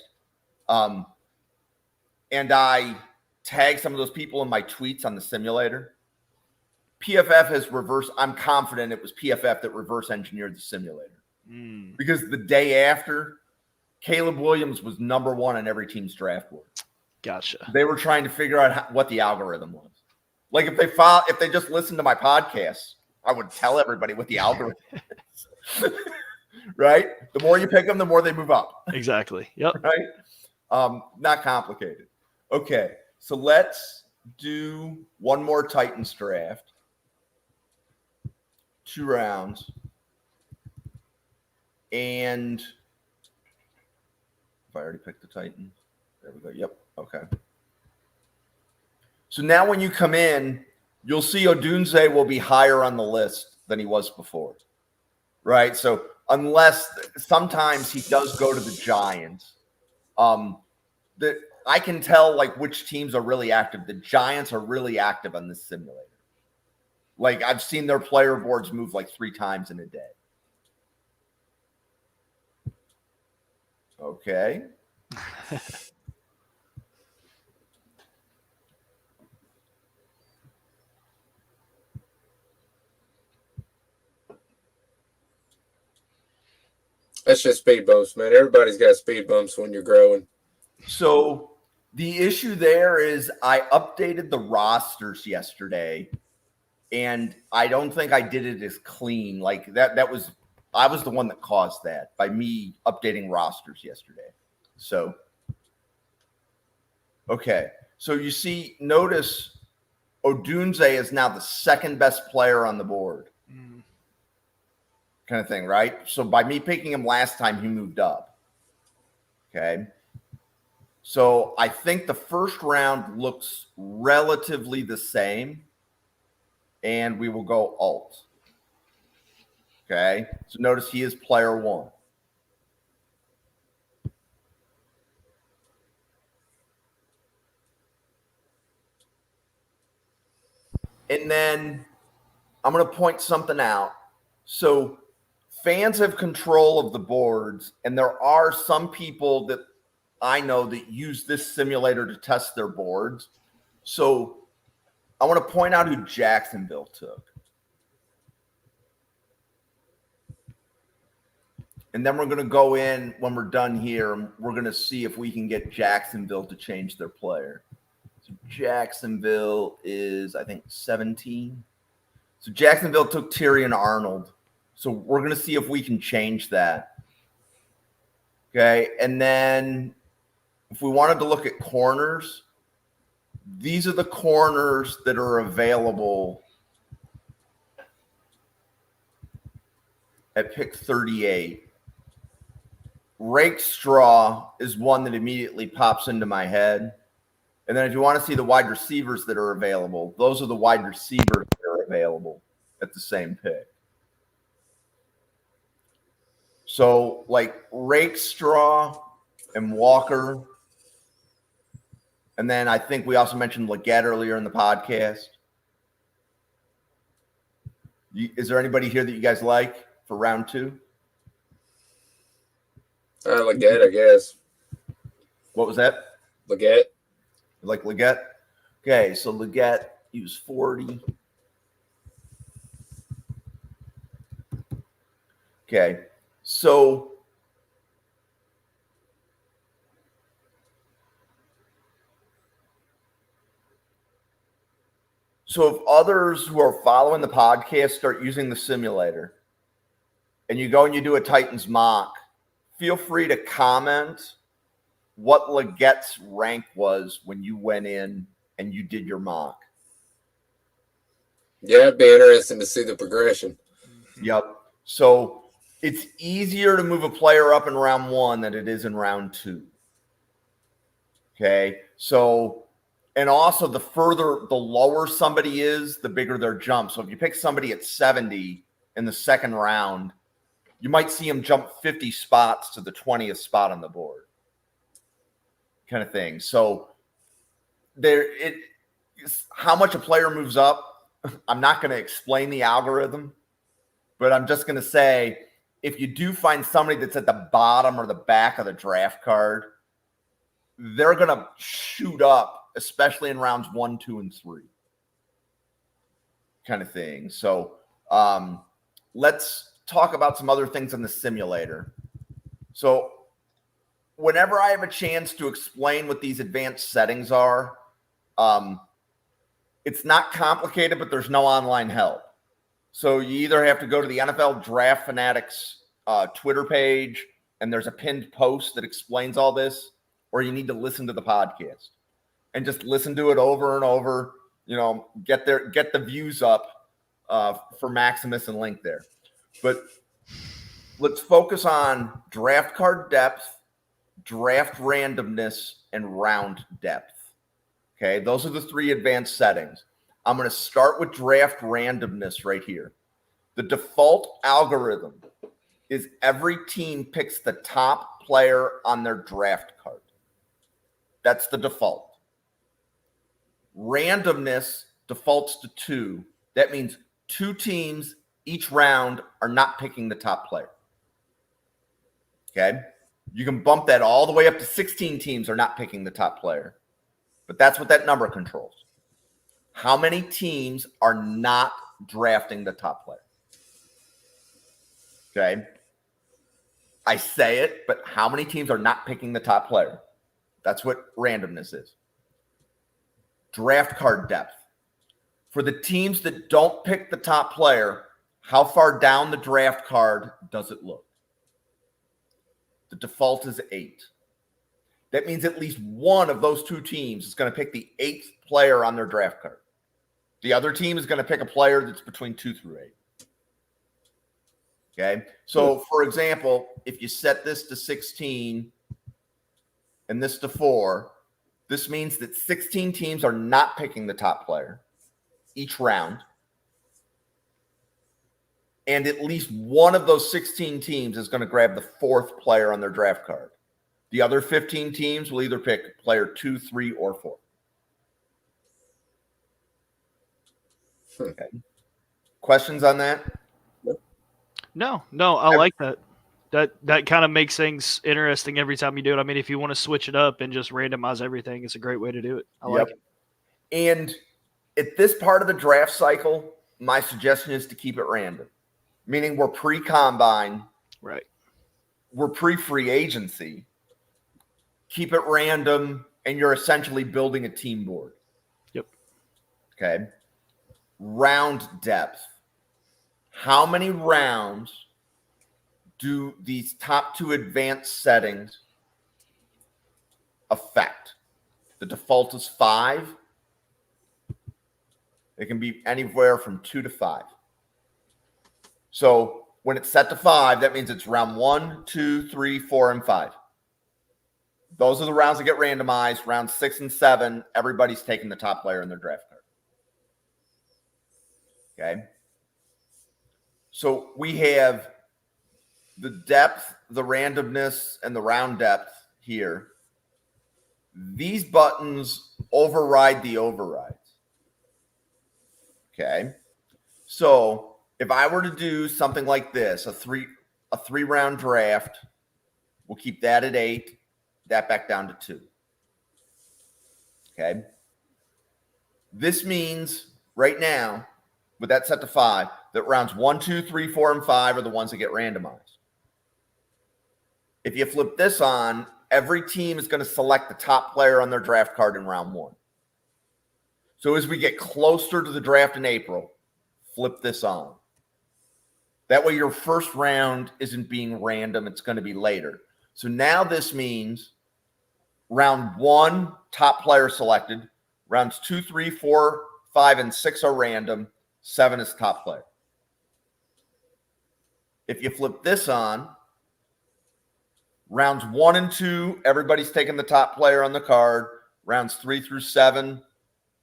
and I tag some of those people in my tweets on the simulator. PFF has I'm confident it was PFF that reverse engineered the simulator. Because the day after, Caleb Williams was number 1 on every team's draft board. Gotcha. They were trying to figure out what the algorithm was. Like if they just listened to my podcast, I would tell everybody what the algorithm is. Right? The more you pick them, the more they move up. Exactly. Yep. Right? Not complicated. Okay, so let's do one more Titans draft. 2 rounds. And if I already picked the Titans. There we go. Yep. Okay. So now when you come in, you'll see Odunze will be higher on the list than he was before. Right? So unless sometimes he does go to the Giants. I can tell like which teams are really active. The Giants are really active on this simulator. Like I've seen their player boards move like 3 times in a day. Okay. That's just speed bumps, man. Everybody's got speed bumps when you're growing. So the issue there is I updated the rosters yesterday, and I don't think I did it as clean. Like I was the one that caused that by me updating rosters yesterday. So, okay. So you see, notice Odunze is now the second best player on the board. Kind of thing, right? So by me picking him last time, he moved up. Okay. So I think the first round looks relatively the same, and we will go alt. Okay. So notice he is player 1. And then I'm going to point something out. So fans have control of the boards, and there are some people that I know that use this simulator to test their boards. So I want to point out who Jacksonville took. And then we're going to go in when we're done here, and we're going to see if we can get Jacksonville to change their player. So Jacksonville is, I think, 17. So Jacksonville took Tyrion Arnold. So we're going to see if we can change that. Okay. And then if we wanted to look at corners, these are the corners that are available at pick 38. Rakestraw is one that immediately pops into my head. And then if you want to see the wide receivers that are available, those are the wide receivers that are available at the same pick. So like Rakestraw and Walker. And then I think we also mentioned Leggett earlier in the podcast. Is there anybody here that you guys like for round 2? Leggett, I guess. What was that? Leggett. You like Leggett? Okay, so Leggett, he was 40. Okay, so if others who are following the podcast start using the simulator and you go and you do a Titans mock, feel free to comment what Leggett's rank was when you went in and you did your mock. Yeah, it'd be interesting to see the progression. Yep. So It's easier to move a player up in round 1 than it is in round 2. Okay. So, and also the lower somebody is, the bigger their jump. So if you pick somebody at 70 in the second round, you might see him jump 50 spots to the 20th spot on the board, kind of thing. So how much a player moves up, I'm not going to explain the algorithm, but I'm just going to say, if you do find somebody that's at the bottom or the back of the draft card, they're going to shoot up, especially in rounds 1, 2, and 3, kind of thing. So let's talk about some other things in the simulator. So whenever I have a chance to explain what these advanced settings are, it's not complicated, but there's no online help. So you either have to go to the NFL Draft Fanatics Twitter page, and there's a pinned post that explains all this, or you need to listen to the podcast and just listen to it over and over. Get the views up for Maximus and Link there. But let's focus on draft card depth, draft randomness, and round depth. Okay, those are the 3 advanced settings. I'm going to start with draft randomness right here. The default algorithm is every team picks the top player on their draft card. That's the default. Randomness defaults to 2. That means 2 teams each round are not picking the top player. Okay? You can bump that all the way up to 16 teams are not picking the top player. But that's what that number controls. How many teams are not drafting the top player? Okay? I say it, but how many teams are not picking the top player? That's what randomness is. Draft card depth. For the teams that don't pick the top player, how far down the draft card does it look? The default is 8. That means at least one of those 2 teams is going to pick the 8th player on their draft card. The other team is going to pick a player that's between 2 through 8. Okay. So, for example, if you set this to 16 and this to 4, this means that 16 teams are not picking the top player each round. And at least one of those 16 teams is going to grab the 4th player on their draft card. The other 15 teams will either pick player 2, 3, or 4. Okay. Questions on that? No, I like that. That kind of makes things interesting every time you do it. I mean, if you want to switch it up and just randomize everything, it's a great way to do it. I like it. And at this part of the draft cycle, my suggestion is to keep it random, meaning we're pre-combine. Right. We're pre-free agency. Keep it random, and you're essentially building a team board. Yep. Okay. Round depth. How many rounds do these top 2 advanced settings affect? The default is 5. It can be anywhere from 2 to 5. So when it's set to 5, that means it's round 1, 2, 3, 4, and 5. Those are the rounds that get randomized. Round 6 and 7, everybody's taking the top player in their draft card. Okay. So we have the depth, the randomness, and the round depth here. These buttons override the overrides. Okay. So if I were to do something like this, a three round draft, we'll keep that at 8, that back down to 2. Okay. This means right now, with that set to 5, that rounds 1, 2, 3, 4, and 5 are the ones that get randomized. If you flip this on, every team is going to select the top player on their draft card in round 1. So as we get closer to the draft in April, flip this on. That way your first round isn't being random. It's going to be later. So now this means round 1, top player selected. Rounds 2, 3, 4, 5, and 6 are random. 7 is top player. If you flip this on, rounds 1 and 2, everybody's taking the top player on the card. Rounds 3 through 7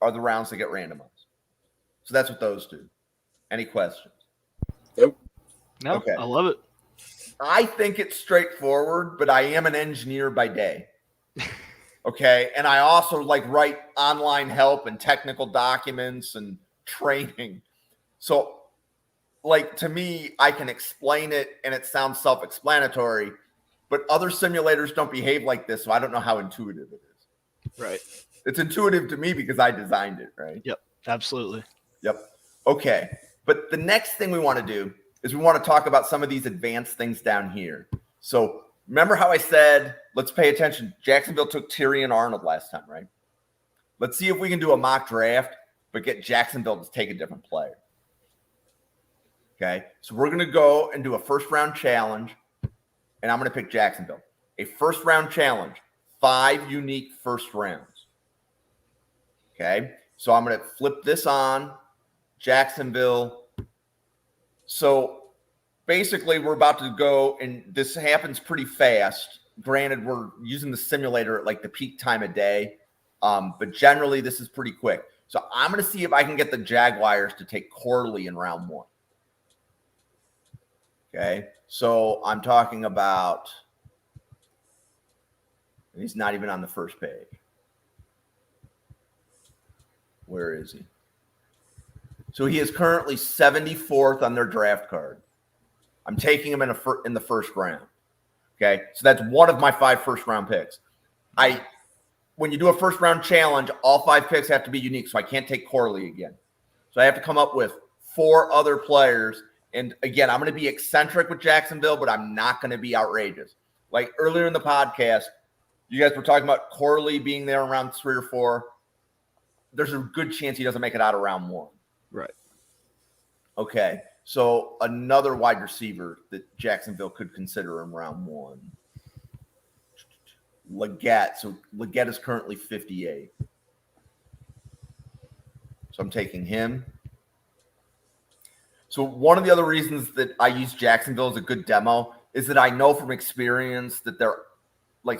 are the rounds that get randomized. So that's what those do. Any questions? Nope. No, Okay. I love it. I think it's straightforward, but I am an engineer by day. Okay. And I also write online help and technical documents and training. So to me, I can explain it and it sounds self-explanatory, but other simulators don't behave like this. So I don't know how intuitive it is. Right. It's intuitive to me because I designed it. Right. Yep. Absolutely. Yep. Okay. But the next thing we want to do is we want to talk about some of these advanced things down here. So remember how I said, let's pay attention. Jacksonville took Tyrion Arnold last time, right? Let's see if we can do a mock draft, but get Jacksonville to take a different player. Okay. So we're going to go and do a first round challenge, and I'm going to pick Jacksonville. A first round challenge, 5 unique first rounds. Okay. So I'm going to flip this on. Jacksonville. So basically, we're about to go, and this happens pretty fast. Granted, we're using the simulator at the peak time of day, but generally, this is pretty quick. So I'm going to see if I can get the Jaguars to take Corley in round 1. Okay, so I'm talking about, he's not even on the first page. Where is he? So he is currently 74th on their draft card. I'm taking him in the first round. Okay, so that's one of my 5 first round picks. When you do a first round challenge, all 5 picks have to be unique, so I can't take Corley again. So I have to come up with 4 other players. And again, I'm going to be eccentric with Jacksonville, but I'm not going to be outrageous. Like earlier in the podcast, you guys were talking about Corley being there around 3 or 4. There's a good chance he doesn't make it out of round 1. Right. Okay. So another wide receiver that Jacksonville could consider in round 1. Leggett. So Leggett is currently 58. So I'm taking him. So one of the other reasons that I use Jacksonville as a good demo is that I know from experience that their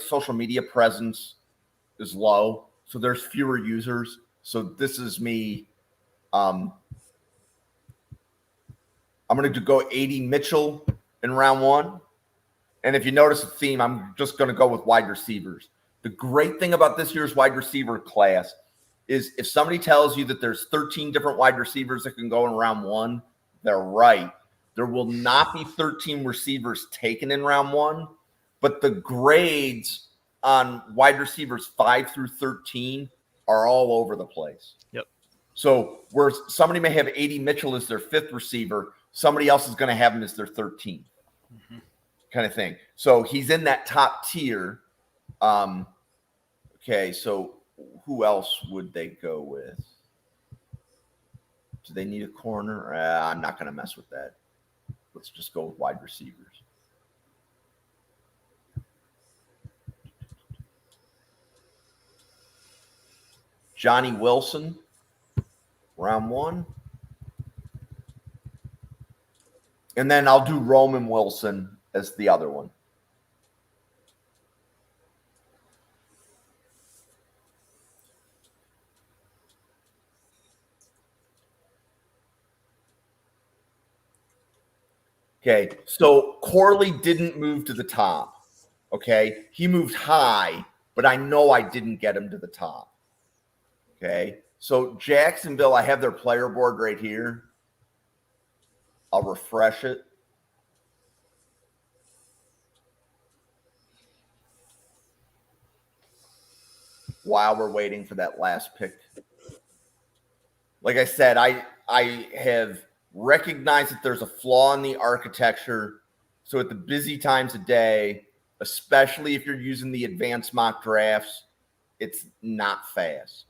social media presence is low. So there's fewer users. So this is me. I'm going to go A.D. Mitchell in round 1. And if you notice a theme, I'm just going to go with wide receivers. The great thing about this year's wide receiver class is if somebody tells you that there's 13 different wide receivers that can go in round 1, they're right. There will not be 13 receivers taken in round 1, but the grades on wide receivers 5 through 13 are all over the place. Yep. So where somebody may have A.D. Mitchell as their 5th receiver, somebody else is going to have him as their 13th kind of thing. So he's in that top tier. Okay, so who else would they go with? Do they need a corner? I'm not going to mess with that. Let's just go with wide receivers. Johnny Wilson, round 1. And then I'll do Roman Wilson as the other one. Okay, so Corley didn't move to the top. Okay, he moved high, but I know I didn't get him to the top. Okay, so Jacksonville, I have their player board right here. I'll refresh it. While we're waiting for that last pick. Like I said, I have recognized that there's a flaw in the architecture. So at the busy times of day, especially if you're using the advanced mock drafts, it's not fast.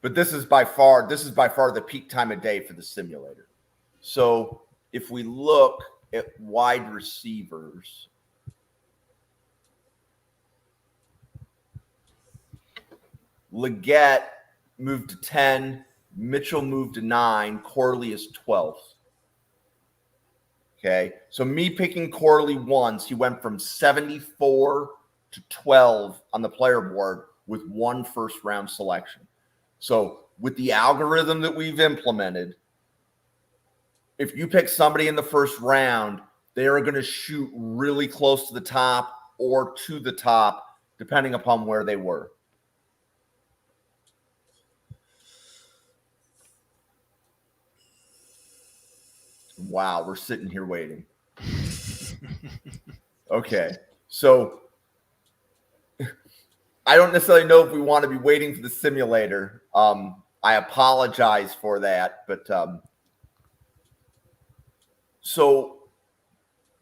But this is by far the peak time of day for the simulator. So if we look at wide receivers, Leggett moved to 10, Mitchell moved to 9, Corley is 12th. Okay. So me picking Corley once, he went from 74 to 12 on the player board with 1 first-round selection. So with the algorithm that we've implemented, if you pick somebody in the first round, they are going to shoot really close to the top or to the top, depending upon where they were. Wow, we're sitting here waiting. Okay, so I don't necessarily know if we want to be waiting for the simulator. I apologize for that, but so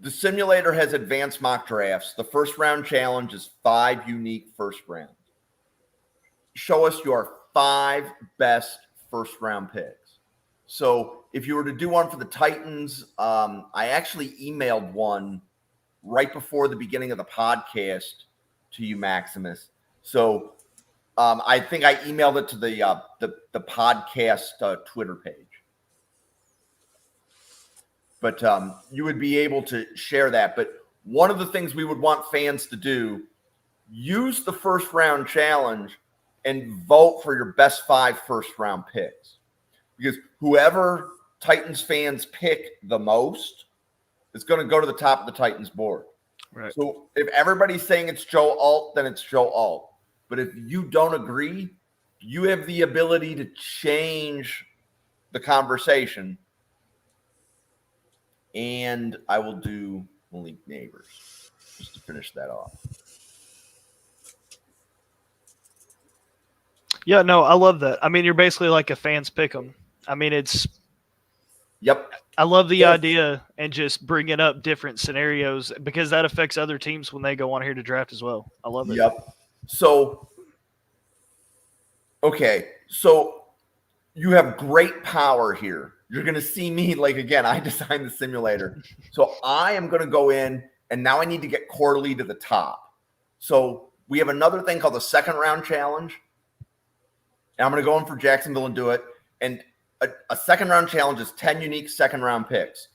the simulator has advanced mock drafts. The first round challenge is 5 unique first rounds. Show us your 5 best first round picks. So if you were to do one for the Titans, I actually emailed one right before the beginning of the podcast to you, Maximus. So I think I emailed it to the podcast Twitter page. But you would be able to share that. But one of the things we would want fans to do, use the first round challenge and vote for your best 5 first round picks. Because whoever Titans fans pick the most is going to go to the top of the Titans board. Right. So if everybody's saying it's Joe Alt, then it's Joe Alt. But if you don't agree, you have the ability to change the conversation. And I will do Malik Neighbors just to finish that off. Yeah, no, I love that. I mean, you're basically like a fans pick 'em. I mean, Yep. I love the idea and just bringing up different scenarios because that affects other teams when they go on here to draft as well. I love it. Yep. So, okay. So you have great power here. You're going to see me, like, again, I designed the simulator. So I am going to go in, and now I need to get Corley to the top. So we have another thing called the second round challenge. And I'm going to go in for Jacksonville and do it. And a second round challenge is 10 unique second round picks.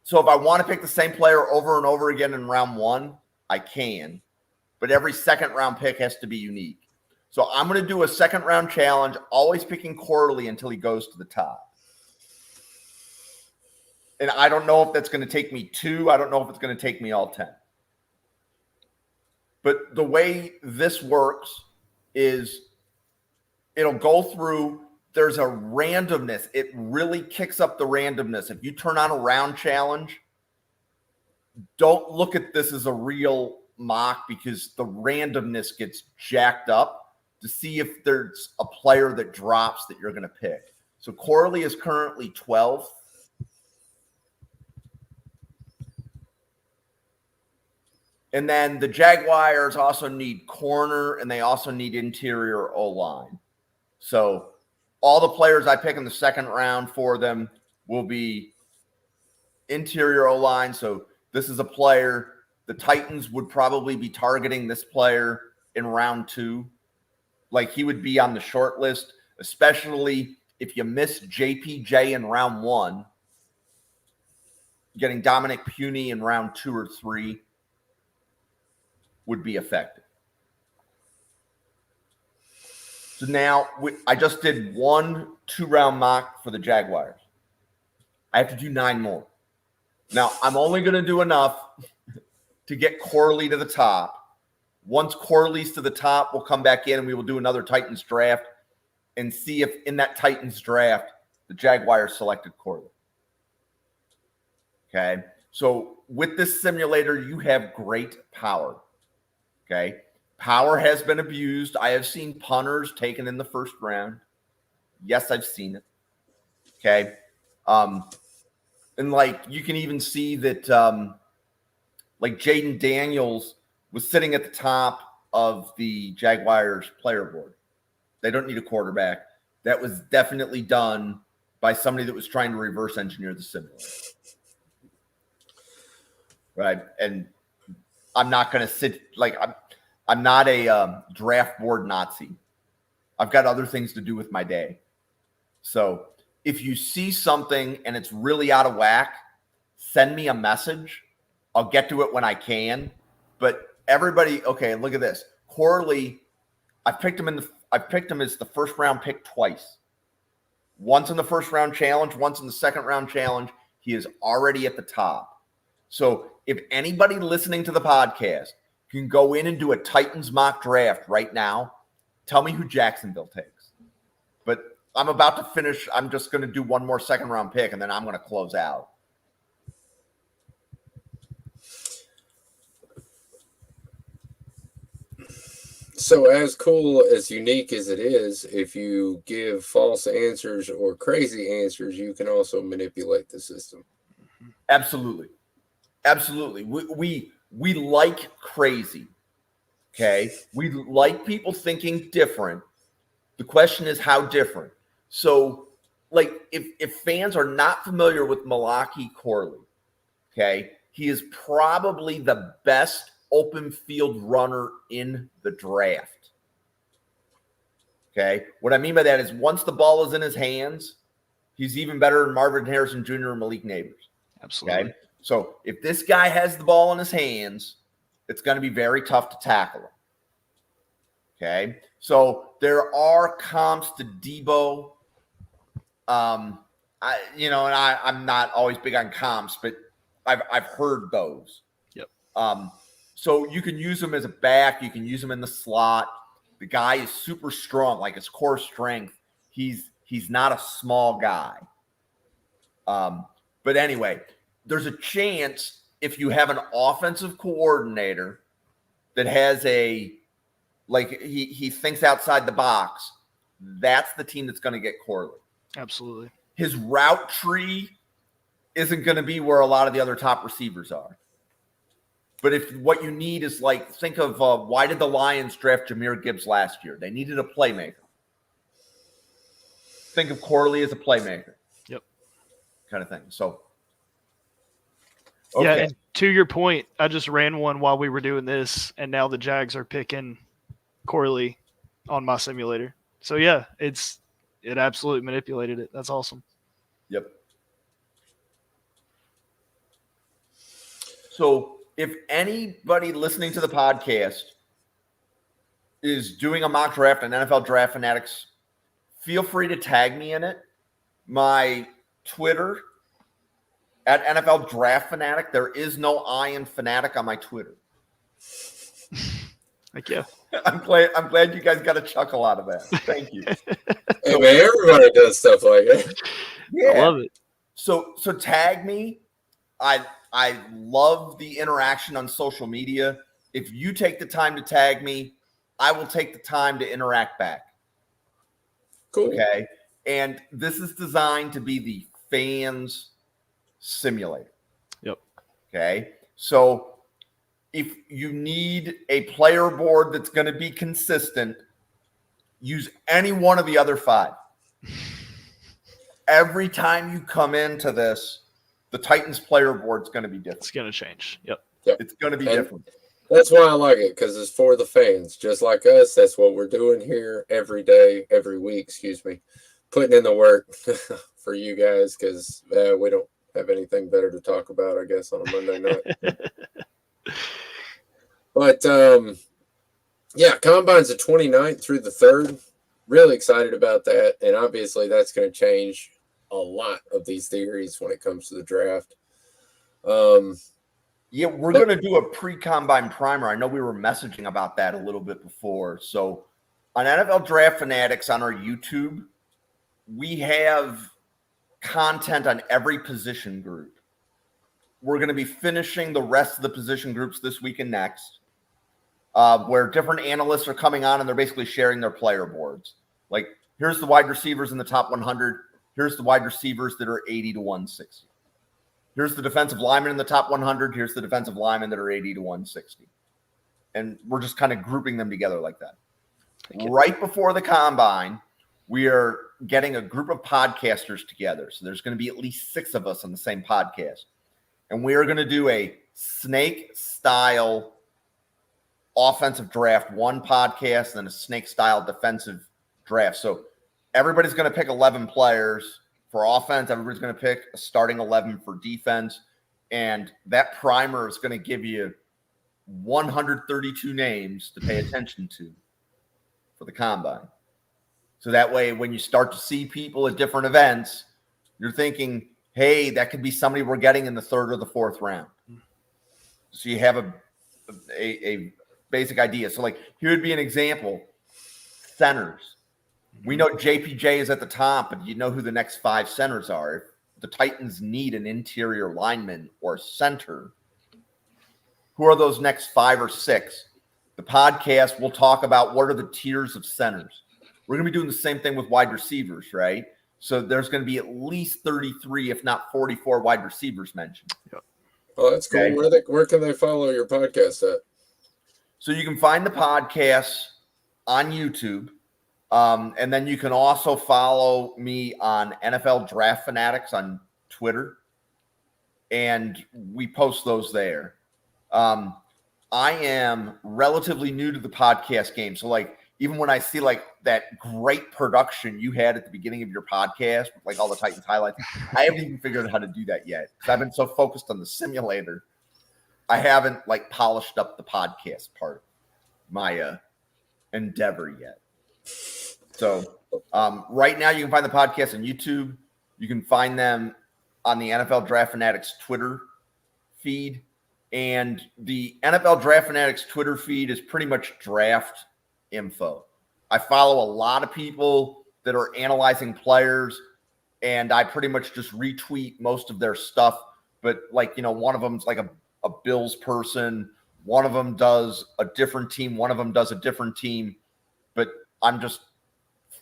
So if I want to pick the same player over and over again in round 1, I can. But every second round pick has to be unique. So I'm going to do a second round challenge, always picking Corley until he goes to the top. And I don't know if that's going to take me 2. I don't know if it's going to take me all 10. But the way this works is it'll go through. There's a randomness. It really kicks up the randomness. If you turn on a round challenge, don't look at this as a real mock because the randomness gets jacked up to see if there's a player that drops that you're going to pick. So Corley is currently 12th. And then the Jaguars also need corner and they also need interior O-line. So all the players I pick in the second round for them will be interior O-line. So this is a player. The Titans would probably be targeting this player in round 2. Like he would be on the short list, especially if you miss JPJ in round 1, getting Dominic Puny in round 2 or 3 would be effective. So now I just did 1 2-round mock for the Jaguars. I have to do 9 more. Now, I'm only going to do enough to get Corley to the top. Once Corley's to the top, we'll come back in and we will do another Titans draft and see if in that Titans draft, the Jaguars selected Corley. Okay? So with this simulator, you have great power. Okay? Power has been abused. I have seen punters taken in the first round. Yes, I've seen it. Okay. And like you can even see that like Jaden Daniels was sitting at the top of the Jaguars player board. They don't need a quarterback. That was definitely done by somebody that was trying to reverse engineer the simulator. Right. And I'm not going to sit like I'm not a draft board Nazi. I've got other things to do with my day. So if you see something and it's really out of whack, send me a message. I'll get to it when I can. But everybody, okay, look at this. Corley, I picked him as the first round pick twice. Once in the first round challenge, once in the second round challenge. He is already at the top. So if anybody listening to the podcast can go in and do a Titans mock draft right now, tell me who Jacksonville takes. But I'm about to finish. I'm just going to do one more second round pick, and then I'm going to close out. So as cool, as unique as it is, if you give false answers or crazy answers, you can also manipulate the system. Absolutely. Absolutely. We like crazy. Okay. We like people thinking different. The question is how different. So, like, if fans are not familiar with Malachi Corley, okay, he is probably the best open field runner in the draft. Okay. What I mean by that is once the ball is in his hands, he's even better than Marvin Harrison Jr. and Malik Neighbors. Absolutely. Okay. So if this guy has the ball in his hands, it's going to be very tough to tackle him. Okay. So there are comps to Debo. I'm not always big on comps, but I've heard those. Yep. So you can use him as a back. You can use him in the slot. The guy is super strong, like his core strength. He's not a small guy. But anyway, there's a chance if you have an offensive coordinator that has he thinks outside the box, that's the team that's going to get Corley. Absolutely. His route tree isn't going to be where a lot of the other top receivers are. But if what you need is think of why did the Lions draft Jahmyr Gibbs last year? They needed a playmaker. Think of Corley as a playmaker. Yep. Kind of thing. So. Okay. Yeah, and to your point, I just ran one while we were doing this, and now the Jags are picking Corley on my simulator. So yeah, it absolutely manipulated it. That's awesome. Yep. So if anybody listening to the podcast is doing a mock draft on NFL Draft Fanatics, feel free to tag me in it. My Twitter at NFL Draft Fanatic. There is no I in Fanatic on my Twitter. Thank you. I'm glad you guys got a chuckle out of that. Thank you. Hey man, everybody does stuff like that. Yeah. I love it. So tag me. I love the interaction on social media. If you take the time to tag me, I will take the time to interact back. Cool. Okay. And this is designed to be the fans simulator. Yep. Okay. So if you need a player board that's going to be consistent, use any one of the other 5. Every time you come into this, the Titans player board is going to be different. It's going to change. Yep. It's going to be different. That's why I like it, because it's for the fans, just like us. That's what we're doing here every day, every week, putting in the work for you guys, because we don't have anything better to talk about, I guess, on a Monday night. But, Combine's the 29th through the 3rd. Really excited about that, and obviously that's going to change a lot of these theories when it comes to the draft. Yeah, we're going to do a pre-combine primer. I know we were messaging about that a little bit before. So on NFL Draft Fanatics on our YouTube, we have content on every position group. We're going to be finishing the rest of the position groups this week and next, where different analysts are coming on and they're basically sharing their player boards. Like, here's the wide receivers in the top 100. Here's the wide receivers that are 80 to 160. Here's the defensive linemen in the top 100. Here's the defensive linemen that are 80 to 160. And we're just kind of grouping them together like that. Right before the combine, we are getting a group of podcasters together. So there's going to be at least 6 of us on the same podcast. And we are going to do a snake-style offensive draft, one podcast, and then a snake-style defensive draft. So everybody's going to pick 11 players for offense. Everybody's going to pick a starting 11 for defense. And that primer is going to give you 132 names to pay attention to for the combine. So that way, when you start to see people at different events, you're thinking, hey, that could be somebody we're getting in the 3rd or the 4th round. So you have a basic idea. So like, here would be an example. Centers. We know JPJ is at the top, but you know who the next 5 centers are. If the Titans need an interior lineman or center, who are those next 5 or 6? The podcast will talk about what are the tiers of centers. We're going to be doing the same thing with wide receivers, right? So there's going to be at least 33, if not 44 wide receivers mentioned. Yep. Oh, that's cool. Okay. Where can they follow your podcast at? So you can find the podcast on YouTube. And then you can also follow me on NFL Draft Fanatics on Twitter. And we post those there. I am relatively new to the podcast game. So like, even when I see like that great production you had at the beginning of your podcast, with like all the Titans highlights, I haven't even figured out how to do that yet. Because I've been so focused on the simulator. I haven't like polished up the podcast part of my endeavor yet. So right now you can find the podcast on YouTube. You can find them on the NFL Draft Fanatics Twitter feed. And the NFL Draft Fanatics Twitter feed is pretty much draft info. I follow a lot of people that are analyzing players, and I pretty much just retweet most of their stuff. But like, you know, one of them's like a Bills person. One of them does a different team. One of them does a different team. But I'm just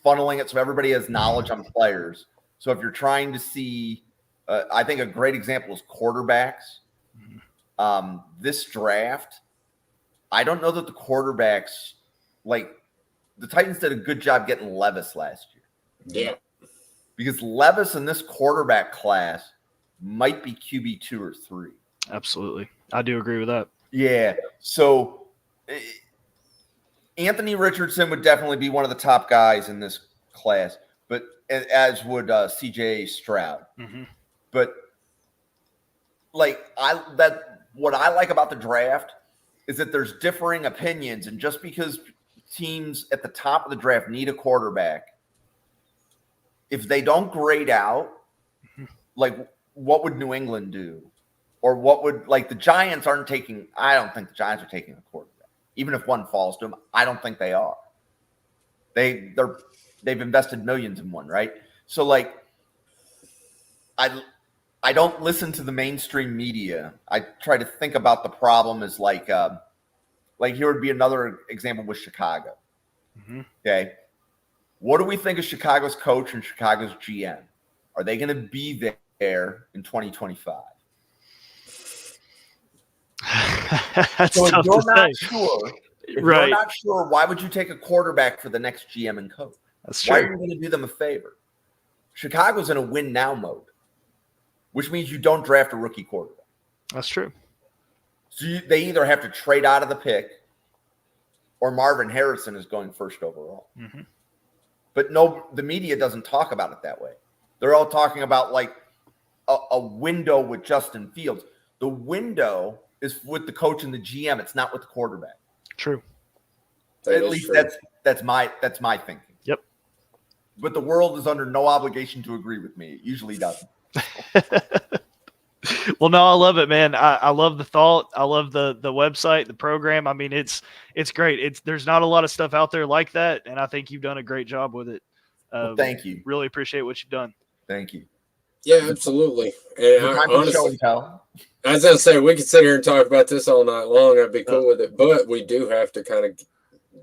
funneling it so everybody has knowledge on players. So if you're trying to see, I think a great example is quarterbacks. This draft, I don't know that the quarterbacks, like the Titans did a good job getting Levis last year. Yeah. Because Levis in this quarterback class might be QB 2 or 3. Absolutely. I do agree with that. Yeah. So Anthony Richardson would definitely be one of the top guys in this class, but as would CJ Stroud. Mm-hmm. But like what I like about the draft is that there's differing opinions, and just because teams at the top of the draft need a quarterback, if they don't grade out, like what would New England do? Or what would, like, the Giants aren't taking, I don't think the Giants are taking a quarterback. Even if one falls to them, I don't think they are. They've invested millions in one, right? So like I don't listen to the mainstream media. I try to think about the problem as like here would be another example with Chicago. Mm-hmm. Okay. What do we think of Chicago's coach and Chicago's GM? Are they going to be there in 2025? That's So if tough you're to not say. sure, Right. you're not sure, why would you take a quarterback for the next GM and coach? That's Why are true. you going to do them a favor? Chicago's in a win now mode, which means you don't draft a rookie quarterback. That's true. So they either have to trade out of the pick, or Marvin Harrison is going first overall. Mm-hmm. But no, the media doesn't talk about it that way. They're all talking about like a window with Justin Fields. The window is with the coach and the GM. It's not with the quarterback. True. That At is least true. that's my thinking. Yep. But the world is under no obligation to agree with me. It usually doesn't. Well, no, I love it, man. I love the thought. I love the website, the program. I mean, it's great. There's not a lot of stuff out there like that, and I think you've done a great job with it. Well, thank you. Really appreciate what you've done. Thank you. Yeah, absolutely. And Time for show honestly, and tell. I was gonna say we could sit here and talk about this all night long. I'd be cool with it, but we do have to kind of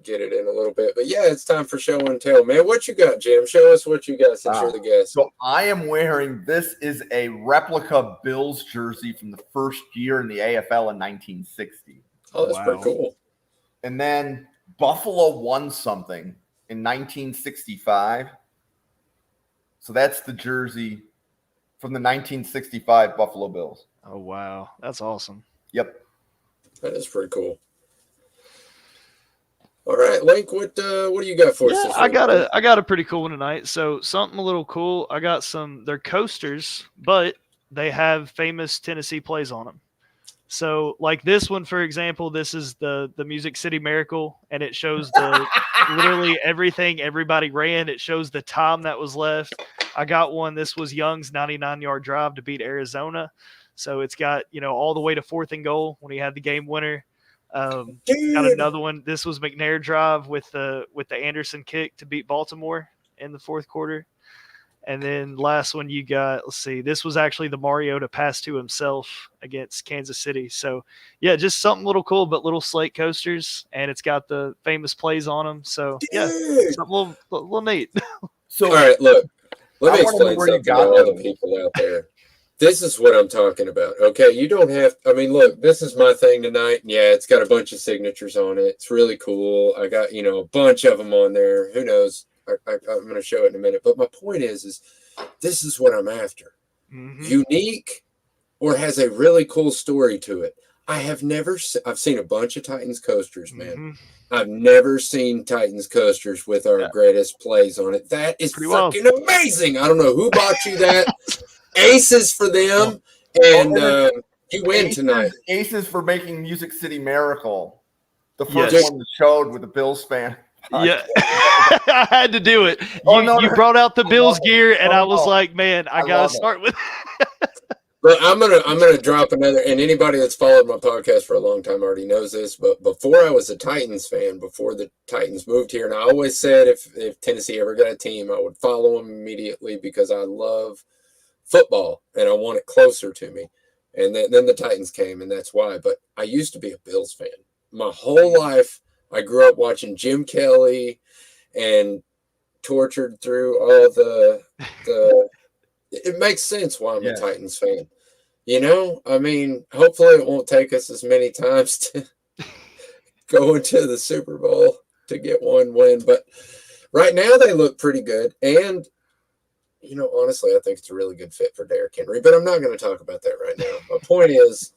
get it in a little bit. But yeah, it's time for show and tell, man. What you got, Jim? Show us what you got since you're the guest. So I am wearing, this is a replica Bills jersey from the first year in the AFL in 1960. Oh, that's pretty cool. And then Buffalo won something in 1965. So that's the jersey from the 1965 Buffalo Bills. Oh, wow. That's awesome. Yep. That is pretty cool. All right, Link, what do you got for us? Yeah, I got a pretty cool one tonight. So something a little cool. I got they're coasters, but they have famous Tennessee plays on them. So, like this one, for example, this is the Music City Miracle, and it shows the literally everything everybody ran. It shows the time that was left. I got one. This was Young's 99-yard drive to beat Arizona. So it's got, all the way to 4th and goal when he had the game winner. Got another one. This was McNair drive with the Anderson kick to beat Baltimore in the 4th quarter. And then last one you got, let's see, this was actually the Mariota pass to himself against Kansas City. So, yeah, just something little cool, but little slate coasters, and it's got the famous plays on them. So, yeah, something little neat. So, all right, look, let me explain where you something to got all the those. people out there. This is what I'm talking about, okay? You don't have – I mean, look, this is my thing tonight. Yeah, it's got a bunch of signatures on it. It's really cool. I got, a bunch of them on there. Who knows? I'm going to show it in a minute. But my point is this is what I'm after. Mm-hmm. Unique or has a really cool story to it. I've seen a bunch of Titans coasters, man. Mm-hmm. I've never seen Titans coasters with our greatest plays on it. That is freaking amazing. I don't know who bought you that. Aces for them. And you win tonight. Aces for making Music City Miracle. The first one that showed with the Bills fan. Yeah, I had to do it. You brought out the Bills gear, and I was like, man, I got to start with But I'm gonna drop another, and anybody that's followed my podcast for a long time already knows this, but before I was a Titans fan, before the Titans moved here, and I always said if Tennessee ever got a team, I would follow them immediately because I love football, and I want it closer to me. And then the Titans came, and that's why. But I used to be a Bills fan. My whole life, I grew up watching Jim Kelly and tortured through all the it makes sense why I'm a Titans fan. I mean, hopefully it won't take us as many times to go into the Super Bowl to get one win. But right now they look pretty good. And, honestly, I think it's a really good fit for Derrick Henry. But I'm not going to talk about that right now. My point is,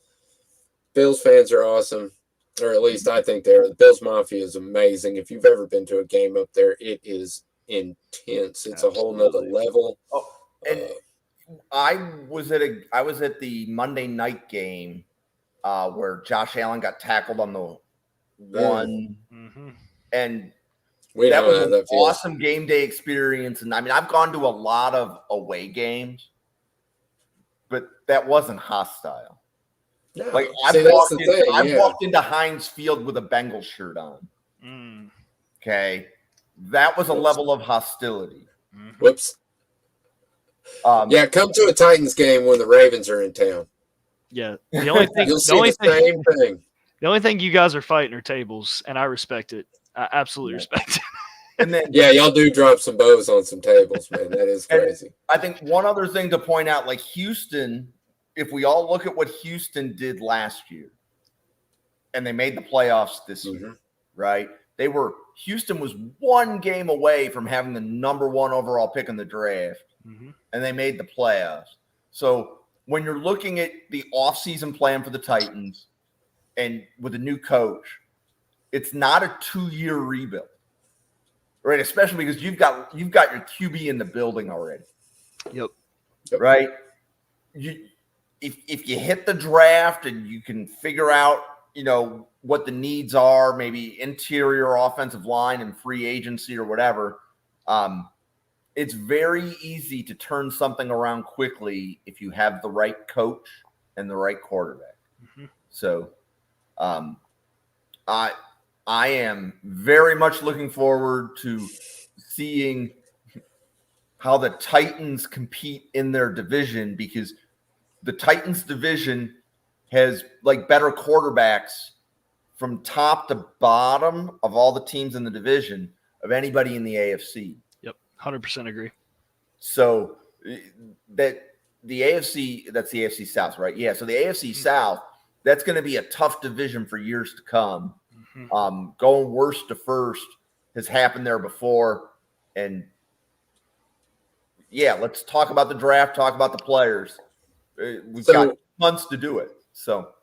Bills fans are awesome. Or at least I think they are. The Bills Mafia is amazing. If you've ever been to a game up there, it is intense. It's a whole nother level. Oh, and I was at the Monday night game where Josh Allen got tackled on the one, and that was an awesome game day experience. And I mean, I've gone to a lot of away games, but that wasn't hostile. No. Like I've walked into Heinz Field with a Bengals shirt on. Okay, that was a level of hostility. Whoops. Come to a Titans game when the Ravens are in town. Yeah, the only thing you'll see the same thing. The only thing you guys are fighting are tables, and I respect it. I absolutely respect it. And then y'all do drop some bows on some tables, man. That is crazy. I think one other thing to point out, like Houston. If we all look at what Houston did last year, and they made the playoffs this year, right? Houston was one game away from having the number 1 overall pick in the draft, and they made the playoffs. So when you're looking at the offseason plan for the Titans and with a new coach, it's not a 2-year rebuild, right? Especially because you've got your QB in the building already. Yep. Right? If you hit the draft and you can figure out, what the needs are, maybe interior offensive line and free agency or whatever, it's very easy to turn something around quickly if you have the right coach and the right quarterback. So I am very much looking forward to seeing how the Titans compete in their division, because the Titans division has better quarterbacks from top to bottom of all the teams in the division of anybody in the AFC. Yep, 100% agree. So that the AFC, that's the AFC South, right? Yeah. So the AFC South, that's going to be a tough division for years to come. Going worst to first has happened there before, and let's talk about the draft. Talk about the players. We've got months to do it. So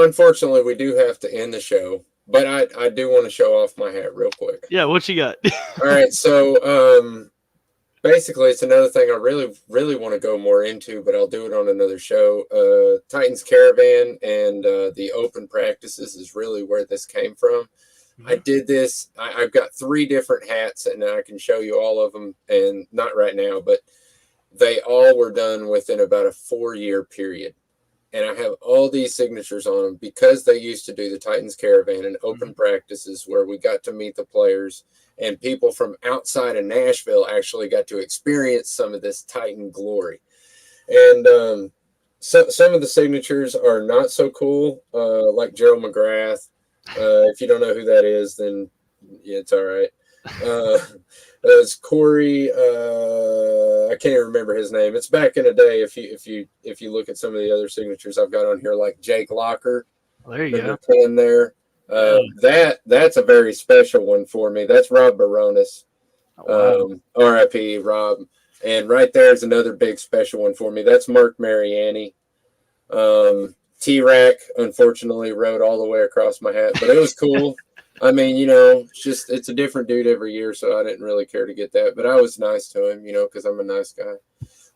unfortunately, we do have to end the show, but I do want to show off my hat real quick. Yeah, what you got? All right, so basically, it's another thing I really want to go more into, but I'll do it on another show. Titans Caravan and the open practices is really where this came from. I did this. I've got 3 different hats, and I can show you all of them, and not right now, but they all were done within about a 4-year period. And I have all these signatures on them because they used to do the Titans Caravan and open practices where we got to meet the players, and people from outside of Nashville actually got to experience some of this Titan glory. And some of the signatures are not so cool, like Gerald McGrath. If you don't know who that is, then yeah, it's all right. It's Corey. I can't even remember his name. It's back in the day. If you look at some of the other signatures I've got on here, like Jake Locker, There you go. in there. That's a very special one for me. That's Rob Baronis. R.I.P. Rob. And right there is another big special one for me. That's Mark Mariani. T-Rack, unfortunately, rode all the way across my hat, but it was cool. I mean, it's a different dude every year, so I didn't really care to get that. But I was nice to him, because I'm a nice guy.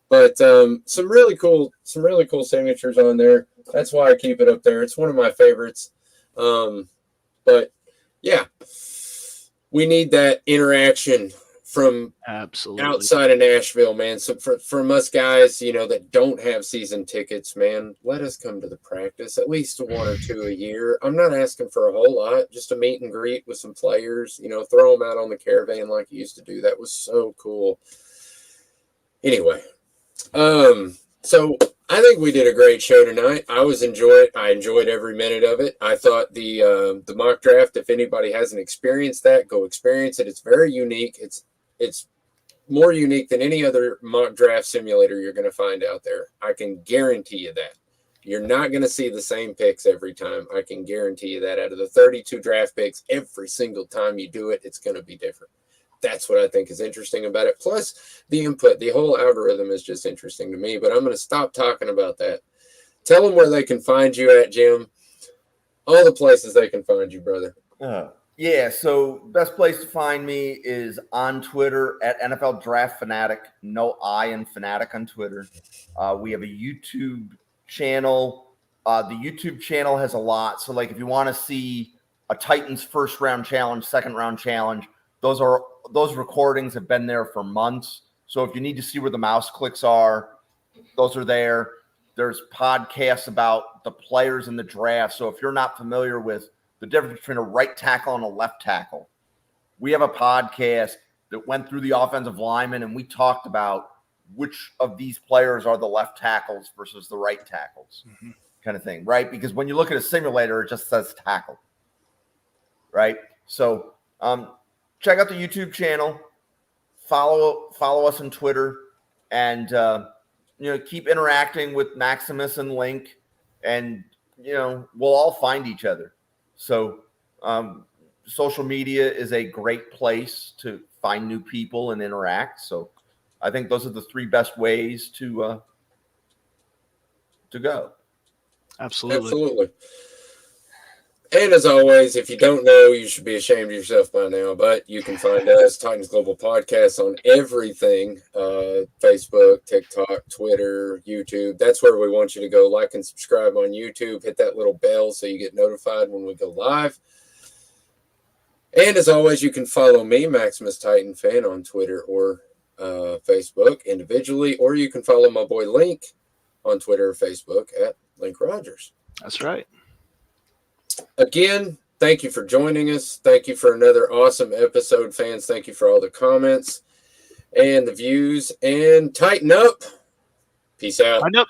But some really cool signatures on there. That's why I keep it up there. It's one of my favorites. But yeah, we need that interaction from Absolutely outside of Nashville, man. So from us guys, that don't have season tickets, man, let us come to the practice, at least 1 or 2 a year. I'm not asking for a whole lot, just a meet and greet with some players, throw them out on the caravan like you used to do. That was so cool. Anyway, so I think we did a great show tonight. I enjoyed every minute of it. I thought the mock draft, if anybody hasn't experienced that, go experience it. It's very unique. It's more unique than any other mock draft simulator you're going to find out there. I can guarantee you that. You're not going to see the same picks every time. I can guarantee you that. Out of the 32 draft picks, every single time you do it, it's going to be different. That's what I think is interesting about it. Plus, the input, the whole algorithm is just interesting to me. But I'm going to stop talking about that. Tell them where they can find you at, Jim. All the places they can find you, brother. Yeah, so best place to find me is on Twitter at NFL Draft Fanatic. No I in Fanatic on Twitter. We have a YouTube channel. The YouTube channel has a lot. So, like, if you want to see a Titans first round challenge, second round challenge, those recordings have been there for months. So if you need to see where the mouse clicks are, those are there. There's podcasts about the players in the draft. So if you're not familiar with the difference between a right tackle and a left tackle, we have a podcast that went through the offensive linemen, and we talked about which of these players are the left tackles versus the right tackles, kind of thing, right? Because when you look at a simulator, it just says tackle, right? So check out the YouTube channel, follow us on Twitter, and keep interacting with Maximus and Link, and we'll all find each other. So social media is a great place to find new people and interact. So I think those are the 3 best ways to go. Absolutely. And as always, if you don't know, you should be ashamed of yourself by now. But you can find us, Titans Global Podcast, on everything, Facebook, TikTok, Twitter, YouTube. That's where we want you to go. Like and subscribe on YouTube. Hit that little bell so you get notified when we go live. And as always, you can follow me, Maximus Titan Fan, on Twitter or Facebook individually. Or you can follow my boy Link on Twitter or Facebook at Link Rogers. That's right. Again, thank you for joining us. Thank you for another awesome episode, fans. Thank you for all the comments and the views. And tighten up. Peace out. Tighten up.